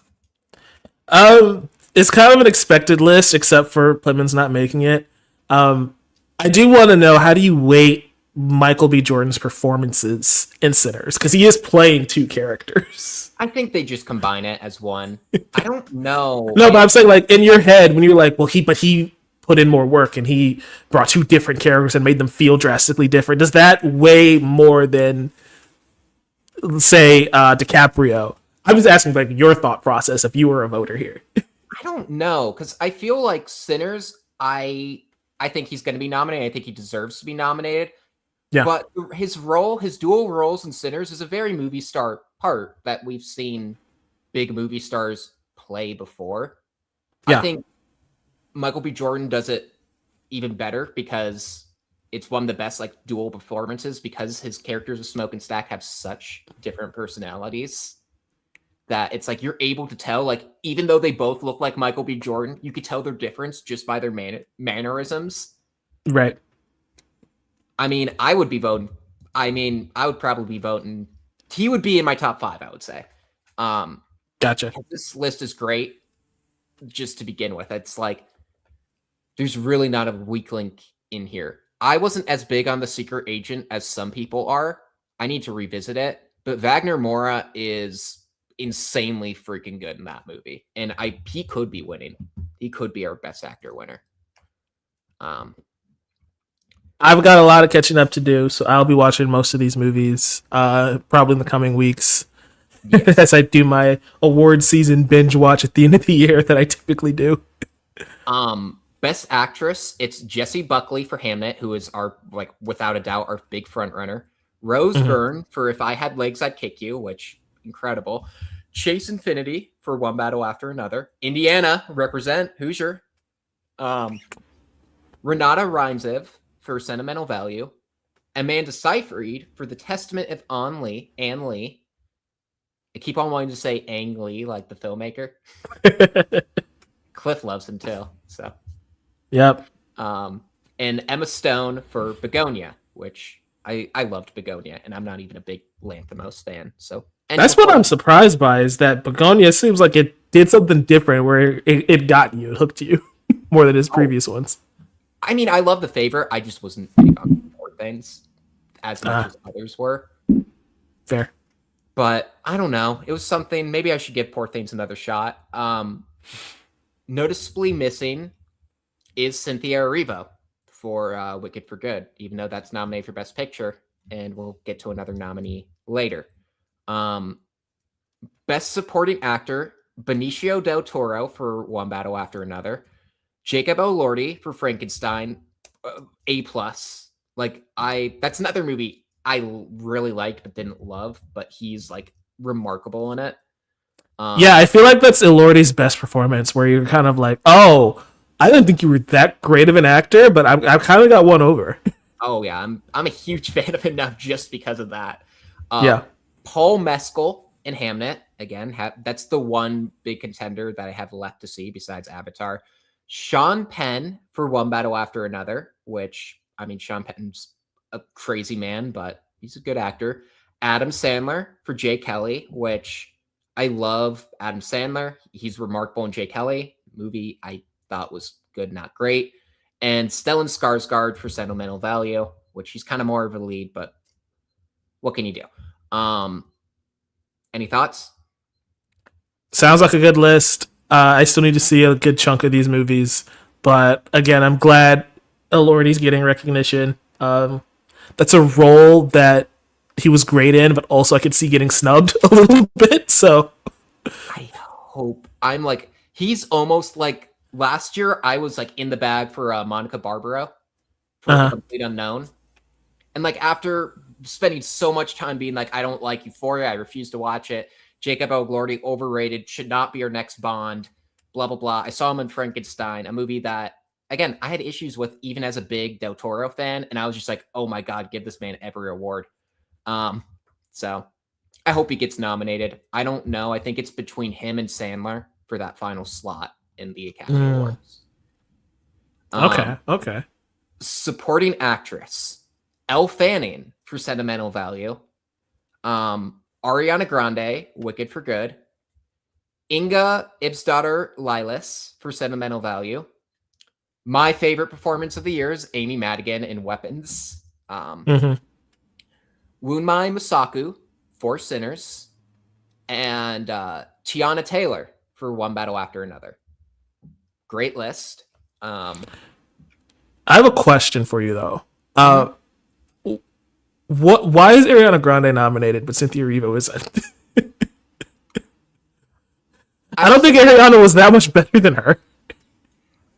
it's kind of an expected list, except for Plemons not making it. I do want to know, how do you weight Michael B. Jordan's performances in Sinners? Because he is playing two characters. I think they just combine it as one. I don't know. No, but I'm saying, like, in your head, when you're like, well, he put in more work and he brought two different characters and made them feel drastically different. Does that weigh more than, say, DiCaprio? I'm just asking, like, your thought process if you were a voter here. I don't know, because I feel like Sinners, I think he's going to be nominated. I think he deserves to be nominated. Yeah. But his dual roles in Sinners is a very movie star part that we've seen big movie stars play before. Yeah. I think Michael B. Jordan does it even better because it's one of the best like dual performances, because his characters of Smoke and Stack have such different personalities that it's like you're able to tell, like, even though they both look like Michael B. Jordan, you could tell their difference just by their mannerisms. Right. I mean, I would probably be voting. He would be in my top 5, I would say. Gotcha. This list is great just to begin with. It's like, there's really not a weak link in here. I wasn't as big on The Secret Agent as some people are. I need to revisit it. But Wagner Moura is insanely freaking good in that movie. And he could be winning. He could be our best actor winner. I've got a lot of catching up to do, so I'll be watching most of these movies probably in the coming weeks. Yes. As I do my award season binge watch at the end of the year that I typically do. Best actress, it's Jessie Buckley for Hamnet, who is our, like, without a doubt, our big front runner. Rose Mhm. Byrne for If I Had Legs, I'd Kick You, which incredible. Chase Infinity for One Battle After Another. Indiana, represent, Hoosier. Um, Renata Rhymesev for Sentimental Value. Amanda Seyfried for The Testament of Anne Lee. I keep on wanting to say Ang Lee, like the filmmaker. Cliff loves him too. So, Yep. And Emma Stone for Begonia, which I loved Begonia, and I'm not even a big Lanthimos fan. So, and That's what before I'm that, surprised by is that Begonia seems like it did something different where it got you, it hooked you more than his oh, previous ones. I mean, I love The Favor. I just wasn't big on Poor Things as much Ah, as others were. fair. But I don't know. It was something. Maybe I should give Poor Things another shot. Noticeably missing is Cynthia Erivo for Wicked for Good, even though that's nominated for Best Picture, and we'll get to another nominee later. Best Supporting Actor, Benicio del Toro for One Battle After Another, Jacob Elordi for Frankenstein, A plus. That's another movie I really liked but didn't love, but he's like remarkable in it. Yeah, I feel like that's Elordi's best performance, where you're kind of like, oh, I didn't think you were that great of an actor, but I've kind of got one over. Oh yeah, I'm a huge fan of him now just because of that. Uh, Yeah. Paul Mescal in Hamnet again. That's the one big contender that I have left to see besides Avatar. Sean Penn for One Battle After Another, which I mean Sean Penn's a crazy man, but he's a good actor. Adam Sandler for Jay Kelly, which I love Adam Sandler. He's remarkable in Jay Kelly movie. I thought was good, not great. And Stellan Skarsgård for Sentimental Value, which he's kind of more of a lead, but what can you do? Any thoughts? Sounds like a good list. I still need to see a good chunk of these movies, but again, I'm glad Elordi's getting recognition. That's a role that he was great in, but also I could see getting snubbed a little bit. So I hope he's almost like last year. I was like in the bag for Monica Barbaro for The uh, Complete Unknown, and like after spending so much time being like, I don't like Euphoria, I refuse to watch it. Jacob Elordi overrated, should not be our next Bond. Blah blah blah. I saw him in Frankenstein, a movie that again I had issues with even as a big Del Toro fan, and I was just like, oh my god, give this man every award. So I hope he gets nominated. I don't know. I think it's between him and Sandler for that final slot in the Academy Awards. okay, Um, okay. Supporting actress, Elle Fanning for Sentimental Value. Ariana Grande, Wicked for Good. Inga Ibsdottir Lilas for Sentimental Value. My favorite performance of the year is Amy Madigan in Weapons. Mm-hmm. Wunmi Masaku for Sinners. And Tiana Taylor for One Battle After Another. Great list. I have a question for you though. Mhm. What? Why is Ariana Grande nominated, but Cynthia Erivo isn't? I don't think Ariana was that much better than her.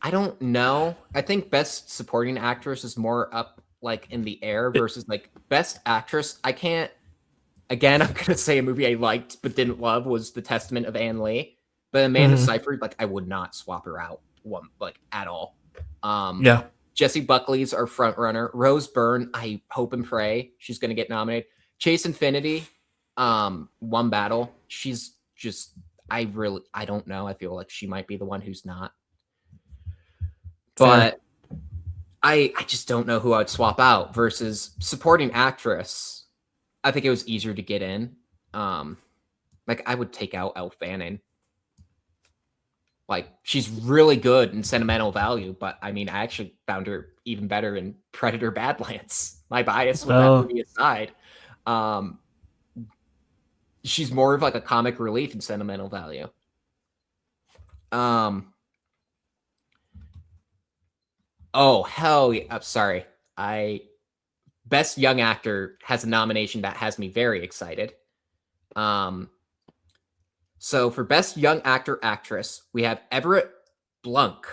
I don't know. I think Best Supporting Actress is more up like in the air versus like Best Actress. I can't. Again, I'm gonna say a movie I liked but didn't love was The Testament of Anne Lee. But Amanda Mm-hmm. Seyfried, like I would not swap her out one like at all. Yeah. Jessie Buckley's our front runner. Rose Byrne, I hope and pray she's gonna get nominated. Chase Infinity, One Battle. She's just I don't know. I feel like she might be the one who's not. Fair. But I just don't know who I'd swap out versus supporting actress. I think it was easier to get in. Like I would take out Elle Fanning. Like she's really good in Sentimental Value, but I mean, I actually found her even better in Predator Badlands. My bias with that Oh, movie aside, um, she's more of like a comic relief in Sentimental Value. Um, oh hell yeah! I'm sorry, I Best Young Actor has a nomination that has me very excited. So for Best Young Actor Actress, we have Everett Blunk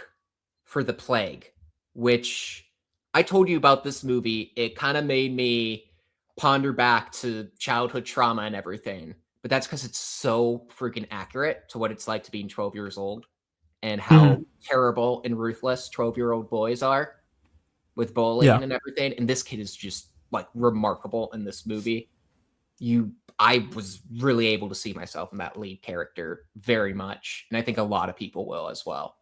for The Plague, which I told you about this movie. It kind of made me ponder back to childhood trauma and everything. But that's because it's so freaking accurate to what it's like to being 12 years old and how Mhm. terrible and ruthless 12-year-old boys are with Yeah. bullying and everything. And this kid is just like remarkable in this movie. I was really able to see myself in that lead character very much. And I think a lot of people will as well.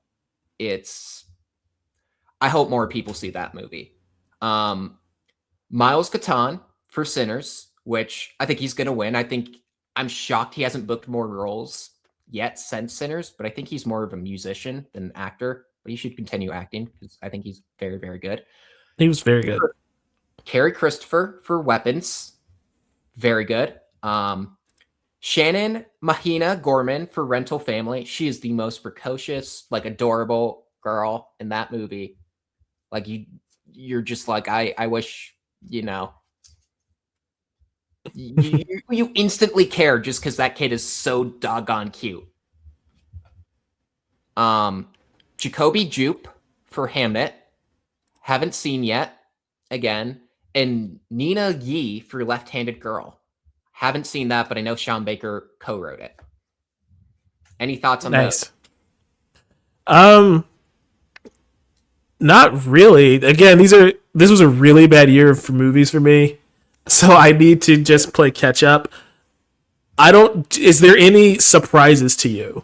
I hope more people see that movie. Um, Miles Catan for Sinners, which I think he's going to win. I'm shocked he hasn't booked more roles yet since Sinners, but I think he's more of a musician than an actor. But he should continue acting because I think he's very, very good. He was very good. Carrie Christopher for Weapons, very good. Shannon Mahina Gorman for Rental Family. She is the most precocious, like adorable girl in that movie. Like you're just like I wish you instantly care just because that kid is so doggone cute. Jacoby Jupe for Hamnet, haven't seen yet. Again, and Nina Yi for Left-Handed Girl, haven't seen that, but I know Sean Baker co-wrote it. Any thoughts on those? Nice. Not really. Again, this was a really bad year for movies for me. So I need to just play catch up. Is there any surprises to you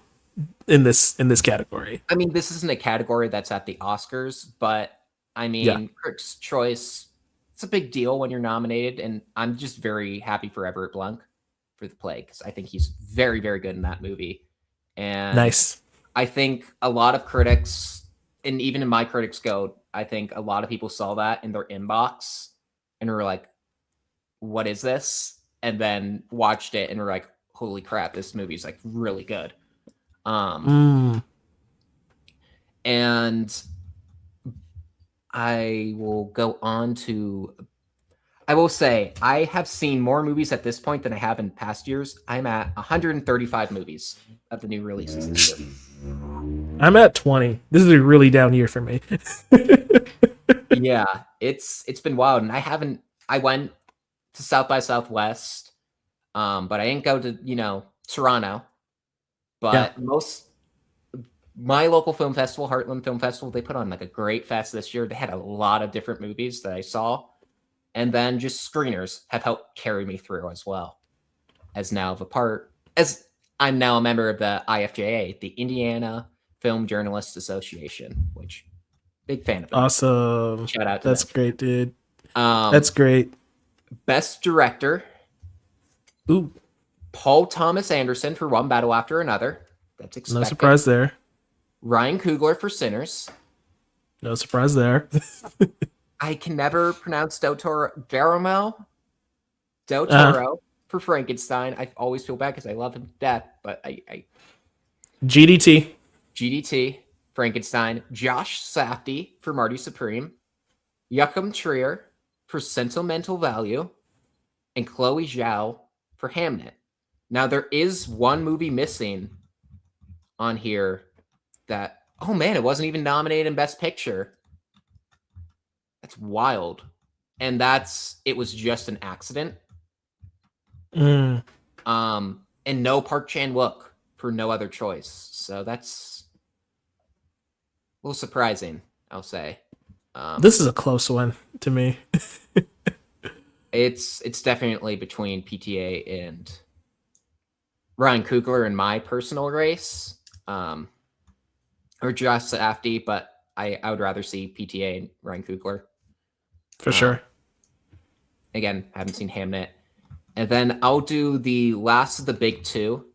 in this category? I mean, this isn't a category that's at the Oscars, but I mean, Yeah. Critics' Choice, it's a big deal when you're nominated, and I'm just very happy for Everett Blanc for The Plague because I think he's very, very good in that movie. And Nice. I think a lot of critics, and even in my critics code, I think a lot of people saw that in their inbox and were like, what is this? And then watched it and were like, holy crap, this movie's like really good. And I will say I have seen more movies at this point than I have in past years. I'm at 135 movies of the new releases this year. I'm at 20. This is a really down year for me. Yeah, it's been wild, and I went to South by Southwest, but I didn't go to Toronto. But my local film festival, Heartland Film Festival, they put on like a great fest this year. They had a lot of different movies that I saw, and then just screeners have helped carry me through as well. As I'm now a member of the IFJA, the Indiana Film Journalists Association, which big fan of it. Awesome. Shout out to That's them. great, dude. That's great. Best Director. Ooh. Paul Thomas Anderson for One Battle After Another. That's expected. No surprise there. Ryan Coogler for Sinners. No surprise there. I can never pronounce Guillermo Del Toro for Frankenstein. I always feel bad because I love him to death, but I GDT, Frankenstein. Josh Safdie for Marty Supreme. Joachim Trier for Sentimental Value. And Chloe Zhao for Hamnet. Now, there is one movie missing on here that, oh man, it wasn't even nominated in Best Picture. That's wild. And it was just an accident. And no Park Chan-wook for No Other Choice. So that's a little surprising, I'll say. This is a close one to me. It's definitely between PTA and Ryan Coogler in my personal race, or Josh Safdie, but I would rather see PTA and Ryan Coogler. For sure. Again, haven't seen Hamnet. And then I'll do the last of the big two.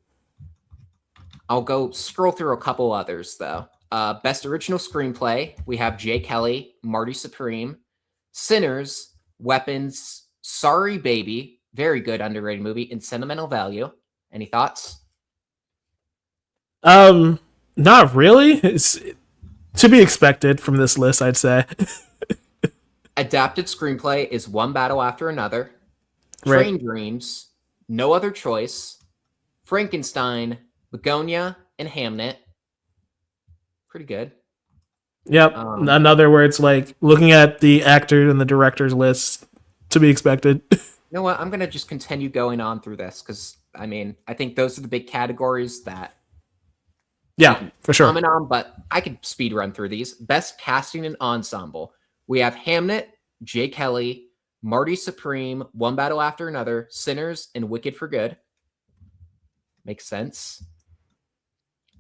I'll go scroll through a couple others, though. Best Original Screenplay, we have Jay Kelly, Marty Supreme, Sinners, Weapons, Sorry Baby, very good underrated movie, and Sentimental Value. Any thoughts? Not really. It's to be expected from this list, I'd say. Adapted screenplay is One Battle After Another, Right. Train Dreams, No Other Choice, Frankenstein, Begonia, and Hamnet. Pretty good. Yep. Another where it's like looking at the actor and the director's list, to be expected. You know what? I'm gonna just continue going on through this because I mean I think those are the big categories that we Yeah, can for sure. comment on, but I could speed run through these. Best casting and ensemble. We have Hamnet, Jay Kelly, Marty Supreme, One Battle After Another, Sinners, and Wicked for Good. Makes sense.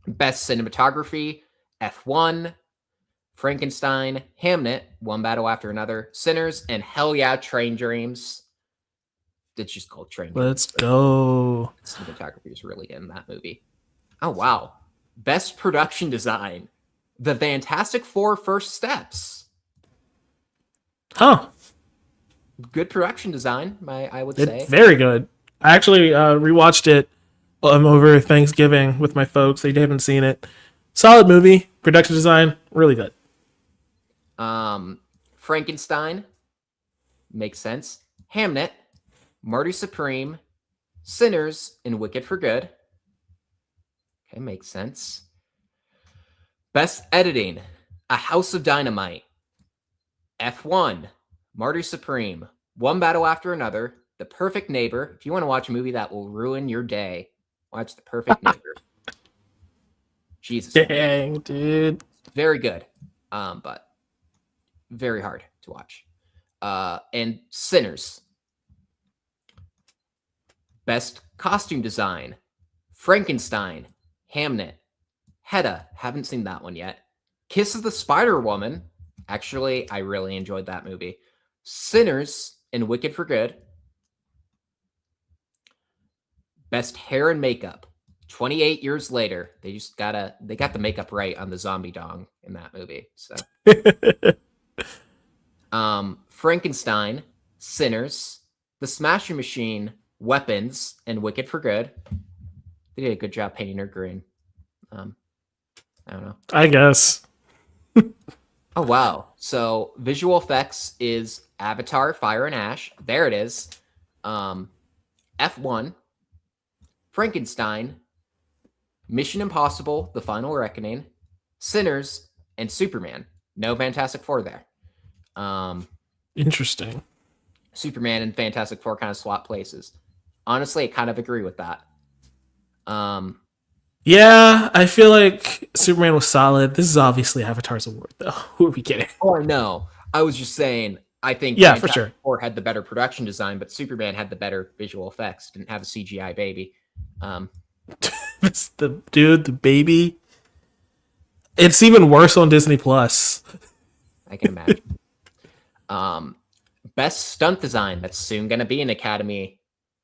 Best cinematography, F1, Frankenstein, Hamnet, One Battle After Another, Sinners, and hell yeah, Train Dreams. It's just called Train Dreams. Let's go. Cinematography is really in that movie. Oh, wow. Best production design, The Fantastic Four First Steps. Huh. Good production design, I would say. Very good. I actually rewatched it over Thanksgiving with my folks. They haven't seen it. Solid movie. Production design, really good. Frankenstein, makes sense. Hamnet, Marty Supreme, Sinners, and Wicked for Good. Okay, makes sense. Best editing, A House of Dynamite, F1, Marty Supreme, One Battle After Another, The Perfect Neighbor. If you want to watch a movie that will ruin your day, watch The Perfect Neighbor. Jesus. Dang, dude. Very good, but very hard to watch. And Sinners. Best costume design, Frankenstein, Hamnet, Hedda. Haven't seen that one yet. Kiss of the Spider Woman. Actually, I really enjoyed that movie. Sinners and Wicked for Good. Best hair and makeup. 28 years later, they got the makeup right on the zombie dong in that movie. So, Frankenstein, Sinners, The Smashing Machine, Weapons, and Wicked for Good. They did a good job painting her green. I don't know. I guess. Oh, wow. So visual effects is Avatar, Fire and Ash. There it is. F1, Frankenstein, Mission Impossible, The Final Reckoning, Sinners, and Superman. No Fantastic Four there. Interesting. Superman and Fantastic Four kind of swap places. Honestly, I kind of agree with that. Yeah, I feel like Superman was solid. This is obviously Avatar's award, though. Who are we kidding? Oh, I know. I was just saying, I think Yeah, for sure. Four had the better production design, but Superman had the better visual effects. Didn't have a CGI baby. It's the dude, the baby. It's even worse on Disney Plus. I can imagine. Best stunt design. That's soon going to be an Academy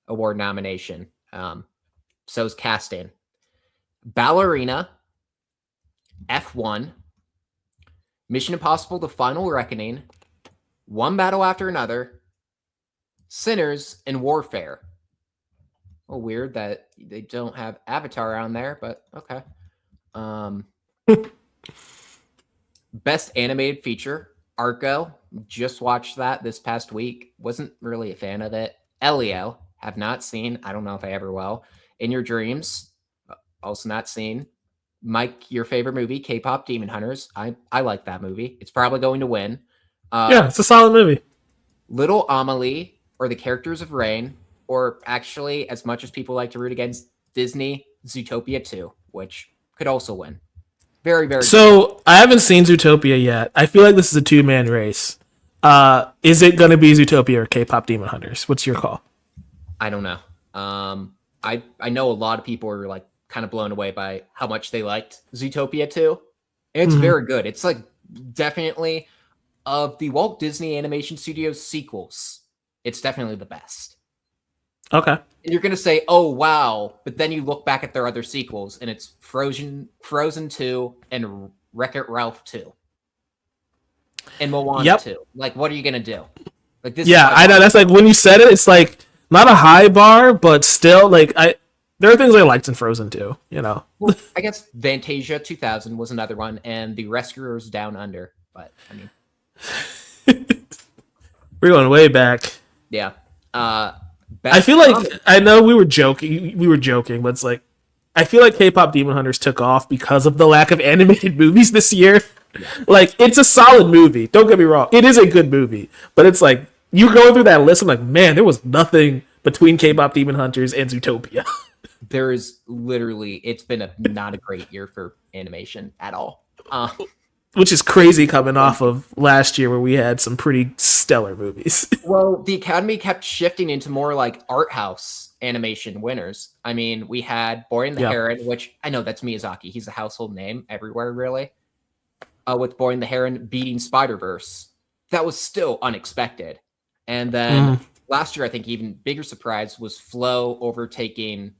Award nomination. So's casting. Ballerina, F1, Mission Impossible: The Final Reckoning, One Battle After Another, Sinners, and Warfare. Oh, weird that they don't have Avatar on there, but okay. Best animated feature, Arco. Just watched that this past week. Wasn't really a fan of it. Elio, have not seen. I don't know if I ever will. In Your Dreams, also not seen. Mike, your favorite movie, K-pop Demon Hunters. I like that movie. It's probably going to win. Yeah, it's a solid movie. Little Amelie, or The Characters of Rain, or actually, as much as people like to root against Disney, Zootopia 2, which could also win. Very, very So, good. I haven't seen Zootopia yet. I feel like this is a two-man race. Is it going to be Zootopia or K-pop Demon Hunters? What's your call? I don't know. I know a lot of people are like kind of blown away by how much they liked Zootopia 2. And it's very good. It's like definitely of the Walt Disney Animation Studios sequels, it's definitely the best. Okay. And you're going to say, oh, wow. But then you look back at their other sequels and it's Frozen 2 and Wreck-It Ralph 2. And Moana 2. Like, what are you going to do? Like this. Yeah, I know. That's like when you said it, it's like not a high bar, but still like there are things I liked in Frozen too, you know. Well, I guess Fantasia 2000 was another one, and The Rescuers Down Under. But I mean, we're going way back. yeah. I feel like I know we were joking, but it's like I feel like K-pop Demon Hunters took off because of the lack of animated movies this year. Yeah. Like it's a solid movie. Don't get me wrong; it is a good movie, but it's like You were going through that list. I'm like, man, there was nothing between K-pop Demon Hunters and Zootopia, There is literally, it's been not a great year for animation at all. which is crazy coming off of last year where we had some pretty stellar movies. Well, the Academy kept shifting into more like art house animation winners. I mean, we had Boy and the Yeah. Heron, which I know that's Miyazaki. He's a household name everywhere, really. With Boy and the Heron beating Spider-Verse. That was still unexpected. And then last year, I think even bigger surprise was Flow overtaking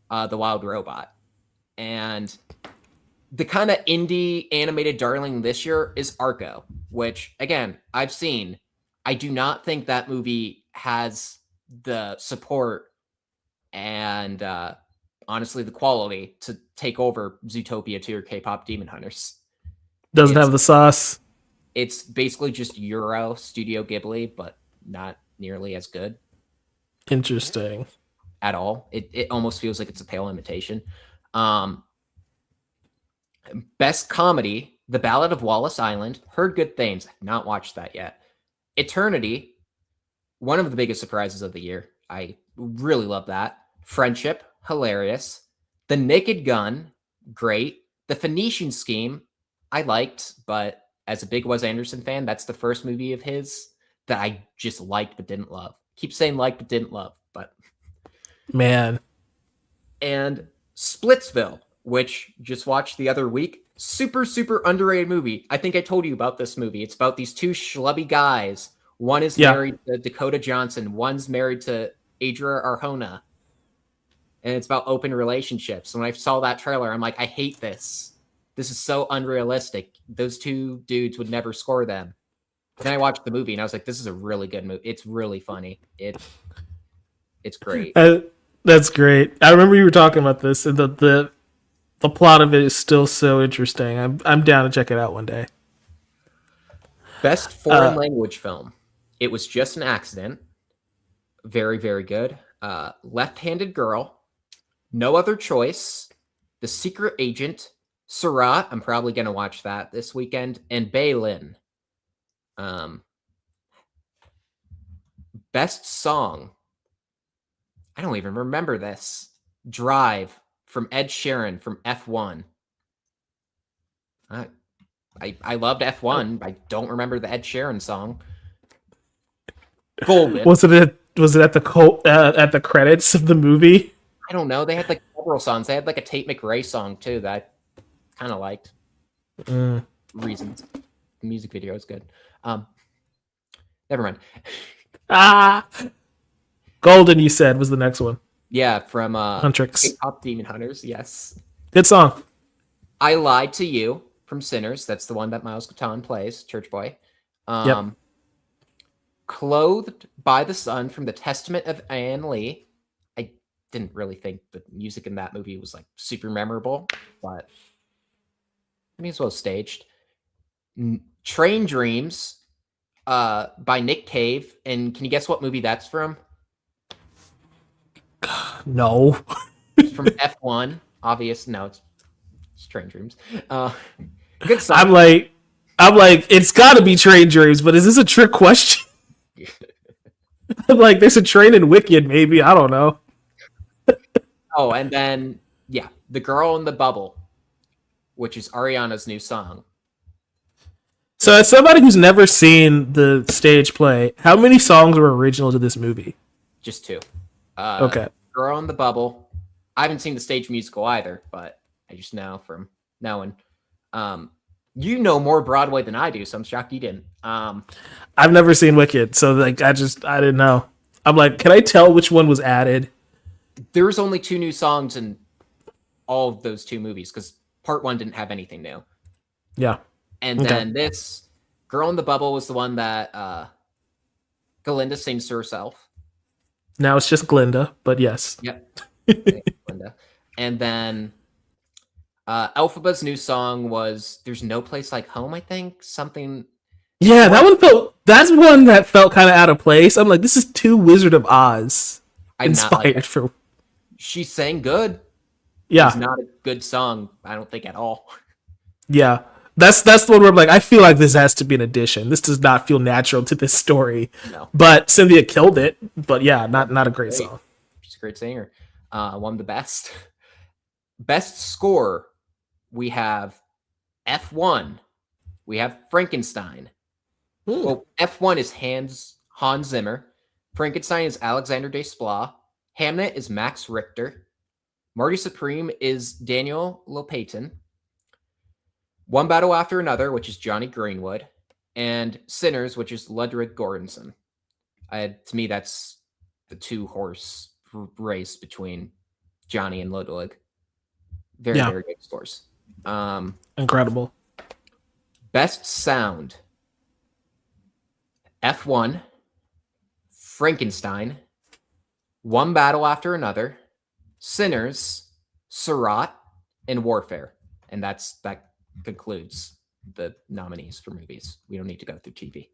The Wild Robot. And the kind of indie animated darling this year is Arco, which, again, I've seen. I do not think that movie has the support and honestly the quality to take over Zootopia 2 or K-pop Demon Hunters. Doesn't have the sauce. It's basically just Euro Studio Ghibli, but not nearly as good Interesting. at all. It almost feels like it's a pale imitation. Best comedy, The Ballad of Wallace Island. Heard good things. I've not watched that yet. Eternity, one of the biggest surprises of the year. I really love that. Friendship, hilarious. The Naked Gun, great. The Phoenician Scheme, I liked, but as a big Wes Anderson fan, that's the first movie of his that I just liked but didn't love. Keep saying like but didn't love, but Man. and Splitsville, which just watched the other week. Super, super underrated movie. I think I told you about this movie. It's about these two schlubby guys. One is married to Dakota Johnson. One's married to Adria Arjona. And it's about open relationships. When I saw that trailer, I'm like, I hate this. This is so unrealistic. Those two dudes would never score them. Then I watched the movie and I was like, this is a really good movie. It's really funny. It's great. That's great. I remember you were talking about this, and the plot of it is still so interesting. I'm down to check it out one day. Best foreign language film. It Was Just an Accident. Very, very good. Left-Handed Girl. No Other Choice. The Secret Agent. Surah. I'm probably going to watch that this weekend. And Bailin. Best song. I don't even remember this. Drive from Ed Sheeran from F1. I loved F1. I don't remember the Ed Sheeran song. Golden. Was it at the credits of the movie? I don't know. They had like several songs. They had like a Tate McRae song too that I kind of liked. Reasons. The music video is good. Never mind. Golden, you said, was the next one. Yeah, from Huntrix. K-pop Demon Hunters. Yes. Good song. I Lied to You from Sinners. That's the one that Miles Catan plays, Church Boy. Yep. Clothed by the Sun from The Testament of Anne Lee. I didn't really think the music in that movie was like super memorable, but I mean, it's well staged. Train Dreams by Nick Cave. And can you guess what movie that's from? No. It's from F1. Obvious. No, it's Train Dreams. Good song. I'm like, it's got to be Train Dreams, but is this a trick question? I'm like, there's a train in Wicked, maybe. I don't know. Oh, and then, yeah, The Girl in the Bubble, which is Ariana's new song. So, as somebody who's never seen the stage play, how many songs were original to this movie? Just two. Okay. Girl in the Bubble. I haven't seen the stage musical either, but I just know from knowing. You know more Broadway than I do, so I'm shocked you didn't. I've never seen Wicked, so like I didn't know. I'm like, can I tell which one was added? There's only two new songs in all of those two movies because part one didn't have anything new. Yeah. And then this Girl in the Bubble was the one that Galinda sings to herself. Now it's just Glinda, but yes. Yep. Glinda. And then Elphaba's new song was There's No Place Like Home, I think. Something. Yeah, that's one that felt kind of out of place. I'm like, this is too Wizard of Oz inspired for. She sang good. Yeah. It's not a good song, I don't think at all. Yeah. That's the one where I'm like, I feel like this has to be an addition. This does not feel natural to this story. No, But Cynthia killed it. But yeah, not a great great. song. She's a great singer. One of the best. Best score, we have F1. We have Frankenstein. Well, F1 is Hans Zimmer. Frankenstein is Alexander Desplat. Hamnet is Max Richter. Marty Supreme is Daniel Lopatin. One Battle After Another, which is Johnny Greenwood. And Sinners, which is Ludwig Göransson. To me, that's the 2-horse race between Johnny and Ludwig. Very, very good scores. Incredible. Best sound. F1, Frankenstein, One Battle After Another, Sinners, Surratt, and Warfare. And that concludes the nominees for movies. We don't need to go through TV.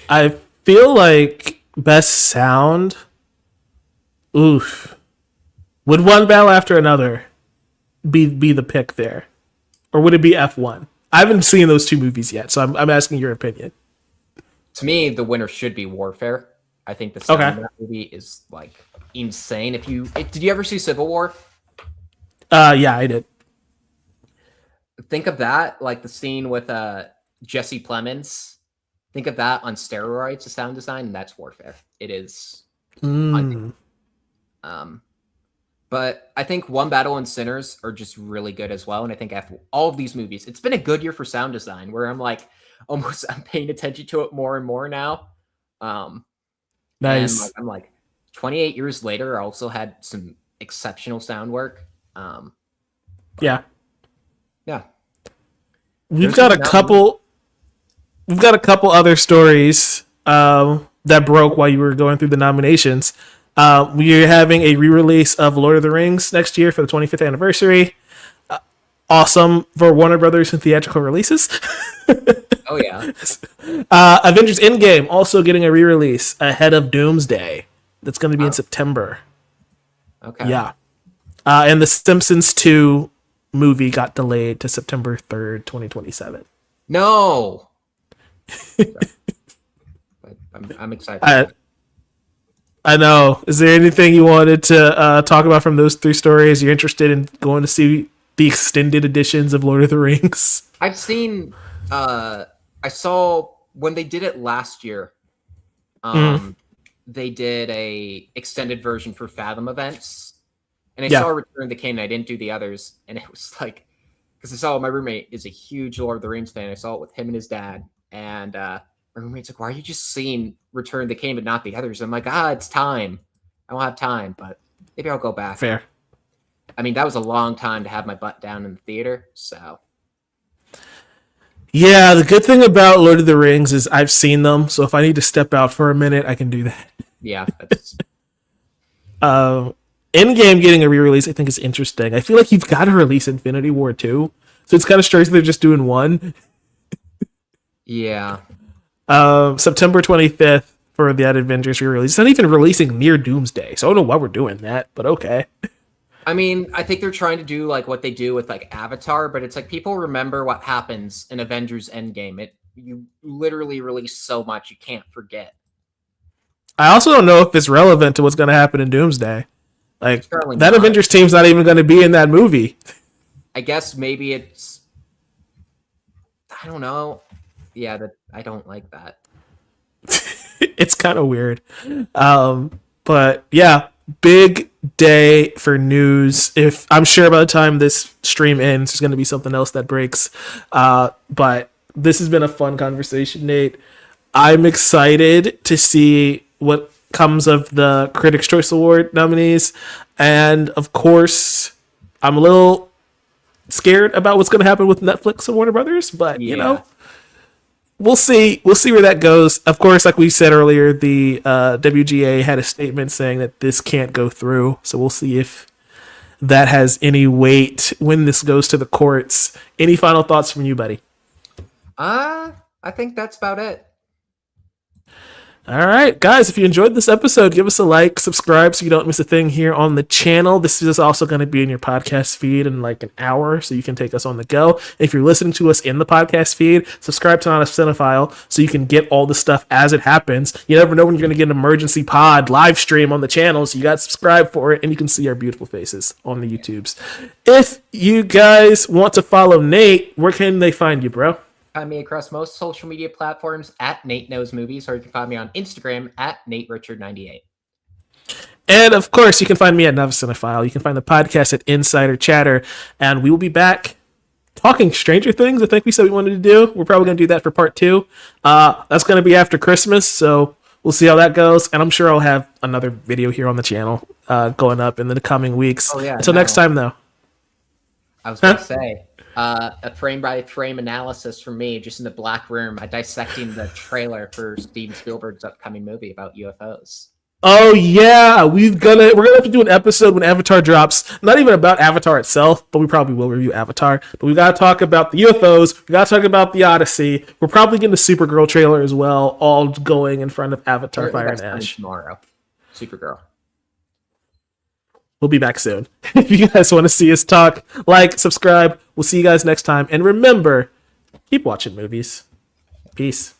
I feel like best sound. Oof. Would One Battle After Another be the pick there? Or would it be F1? I haven't seen those two movies yet, so I'm asking your opinion. To me, the winner should be Warfare. I think the sound of that movie is like insane. Did you ever see Civil War? Yeah, I did. Think of that, like the scene with Jesse Plemons. Think of that on steroids, the sound design, and that's Warfare. It is. But I think One Battle and Sinners are just really good as well. And I think after all of these movies, it's been a good year for sound design where I'm like, I'm paying attention to it more and more now. Nice. And I'm like 28 years later, I also had some exceptional sound work. Yeah. We've got a couple other stories that broke while you were going through the nominations. We're having a re-release of Lord of the Rings next year for the 25th anniversary. Awesome for Warner Brothers and theatrical releases. Oh, yeah. Avengers Endgame also getting a re-release ahead of Doomsday. That's going to be in September. Okay. Yeah. And the Simpsons 2 movie got delayed to September 3rd, 2027. No. But I'm excited. I know. Is there anything you wanted to talk about from those 3 stories? You're interested in going to see the extended editions of Lord of the Rings? I've seen. I saw when they did it last year. They did a extended version for Fathom events, and I saw Return of the King. I didn't do the others, and it was like because I saw my roommate is a huge Lord of the Rings fan. I saw it with him and his dad, and my roommate's like, "Why are you just seeing Return of the King but not the others?" I'm like, it's time. I don't have time, but maybe I'll go back. Fair. I mean, that was a long time to have my butt down in the theater, so. Yeah, the good thing about Lord of the Rings is I've seen them, so if I need to step out for a minute, I can do that. Yeah. That's... Endgame getting a re-release, I think, is interesting. I feel like you've got to release Infinity War 2, so it's kind of strange they're just doing one. Yeah. September 25th for the Avengers re-release. It's not even releasing near Doomsday, so I don't know why we're doing that, but okay. I mean, I think they're trying to do like what they do with like Avatar, but it's like people remember what happens in Avengers Endgame. You literally release so much you can't forget. I also don't know if it's relevant to what's going to happen in Doomsday. Like that not. Avengers team's not even going to be in that movie. I guess maybe it's. I don't know. Yeah, I don't like that. It's kind of weird, but yeah. Big day for news. If I'm sure by the time this stream ends, there's going to be something else that breaks. But this has been a fun conversation, Nate. I'm excited to see what comes of the Critics' Choice Award nominees. And of course, I'm a little scared about what's going to happen with Netflix and Warner Brothers, but you know, we'll see. We'll see where that goes. Of course, like we said earlier, the WGA had a statement saying that this can't go through. So we'll see if that has any weight when this goes to the courts. Any final thoughts from you, buddy? I think that's about it. All right, guys, if you enjoyed this episode, give us a like, subscribe so you don't miss a thing here on the channel. This is also going to be in your podcast feed in like an hour, so you can take us on the go. If you're listening to us in the podcast feed, subscribe to Not a Cinephile so you can get all the stuff as it happens. You never know when you're going to get an emergency pod live stream on the channel, so you got to subscribe for it, and you can see our beautiful faces on the YouTubes. If you guys want to follow Nate, where can they find you, bro? Find me across most social media platforms at Nate Knows Movies, or you can find me on Instagram at NateRichard98. And of course, you can find me at Not a Cinephile. You can find the podcast at Insider Chatter, and we will be back talking Stranger Things. I think we said we wanted to do. We're probably going to do that for part 2. That's going to be after Christmas, so we'll see how that goes. And I'm sure I'll have another video here on the channel going up in the coming weeks. Oh, yeah, Until next time, though. I was going to say, a frame-by-frame analysis from me, just in the black room, dissecting the trailer for Steven Spielberg's upcoming movie about UFOs. Oh yeah, we're gonna have to do an episode when Avatar drops. Not even about Avatar itself, but we probably will review Avatar. But we gotta talk about the UFOs. We gotta talk about the Odyssey. We're probably getting the Supergirl trailer as well, all going in front of Avatar: Fire and Ash tomorrow. Supergirl. We'll be back soon. If you guys want to see us talk, like, subscribe. We'll see you guys next time, and remember, keep watching movies. Peace.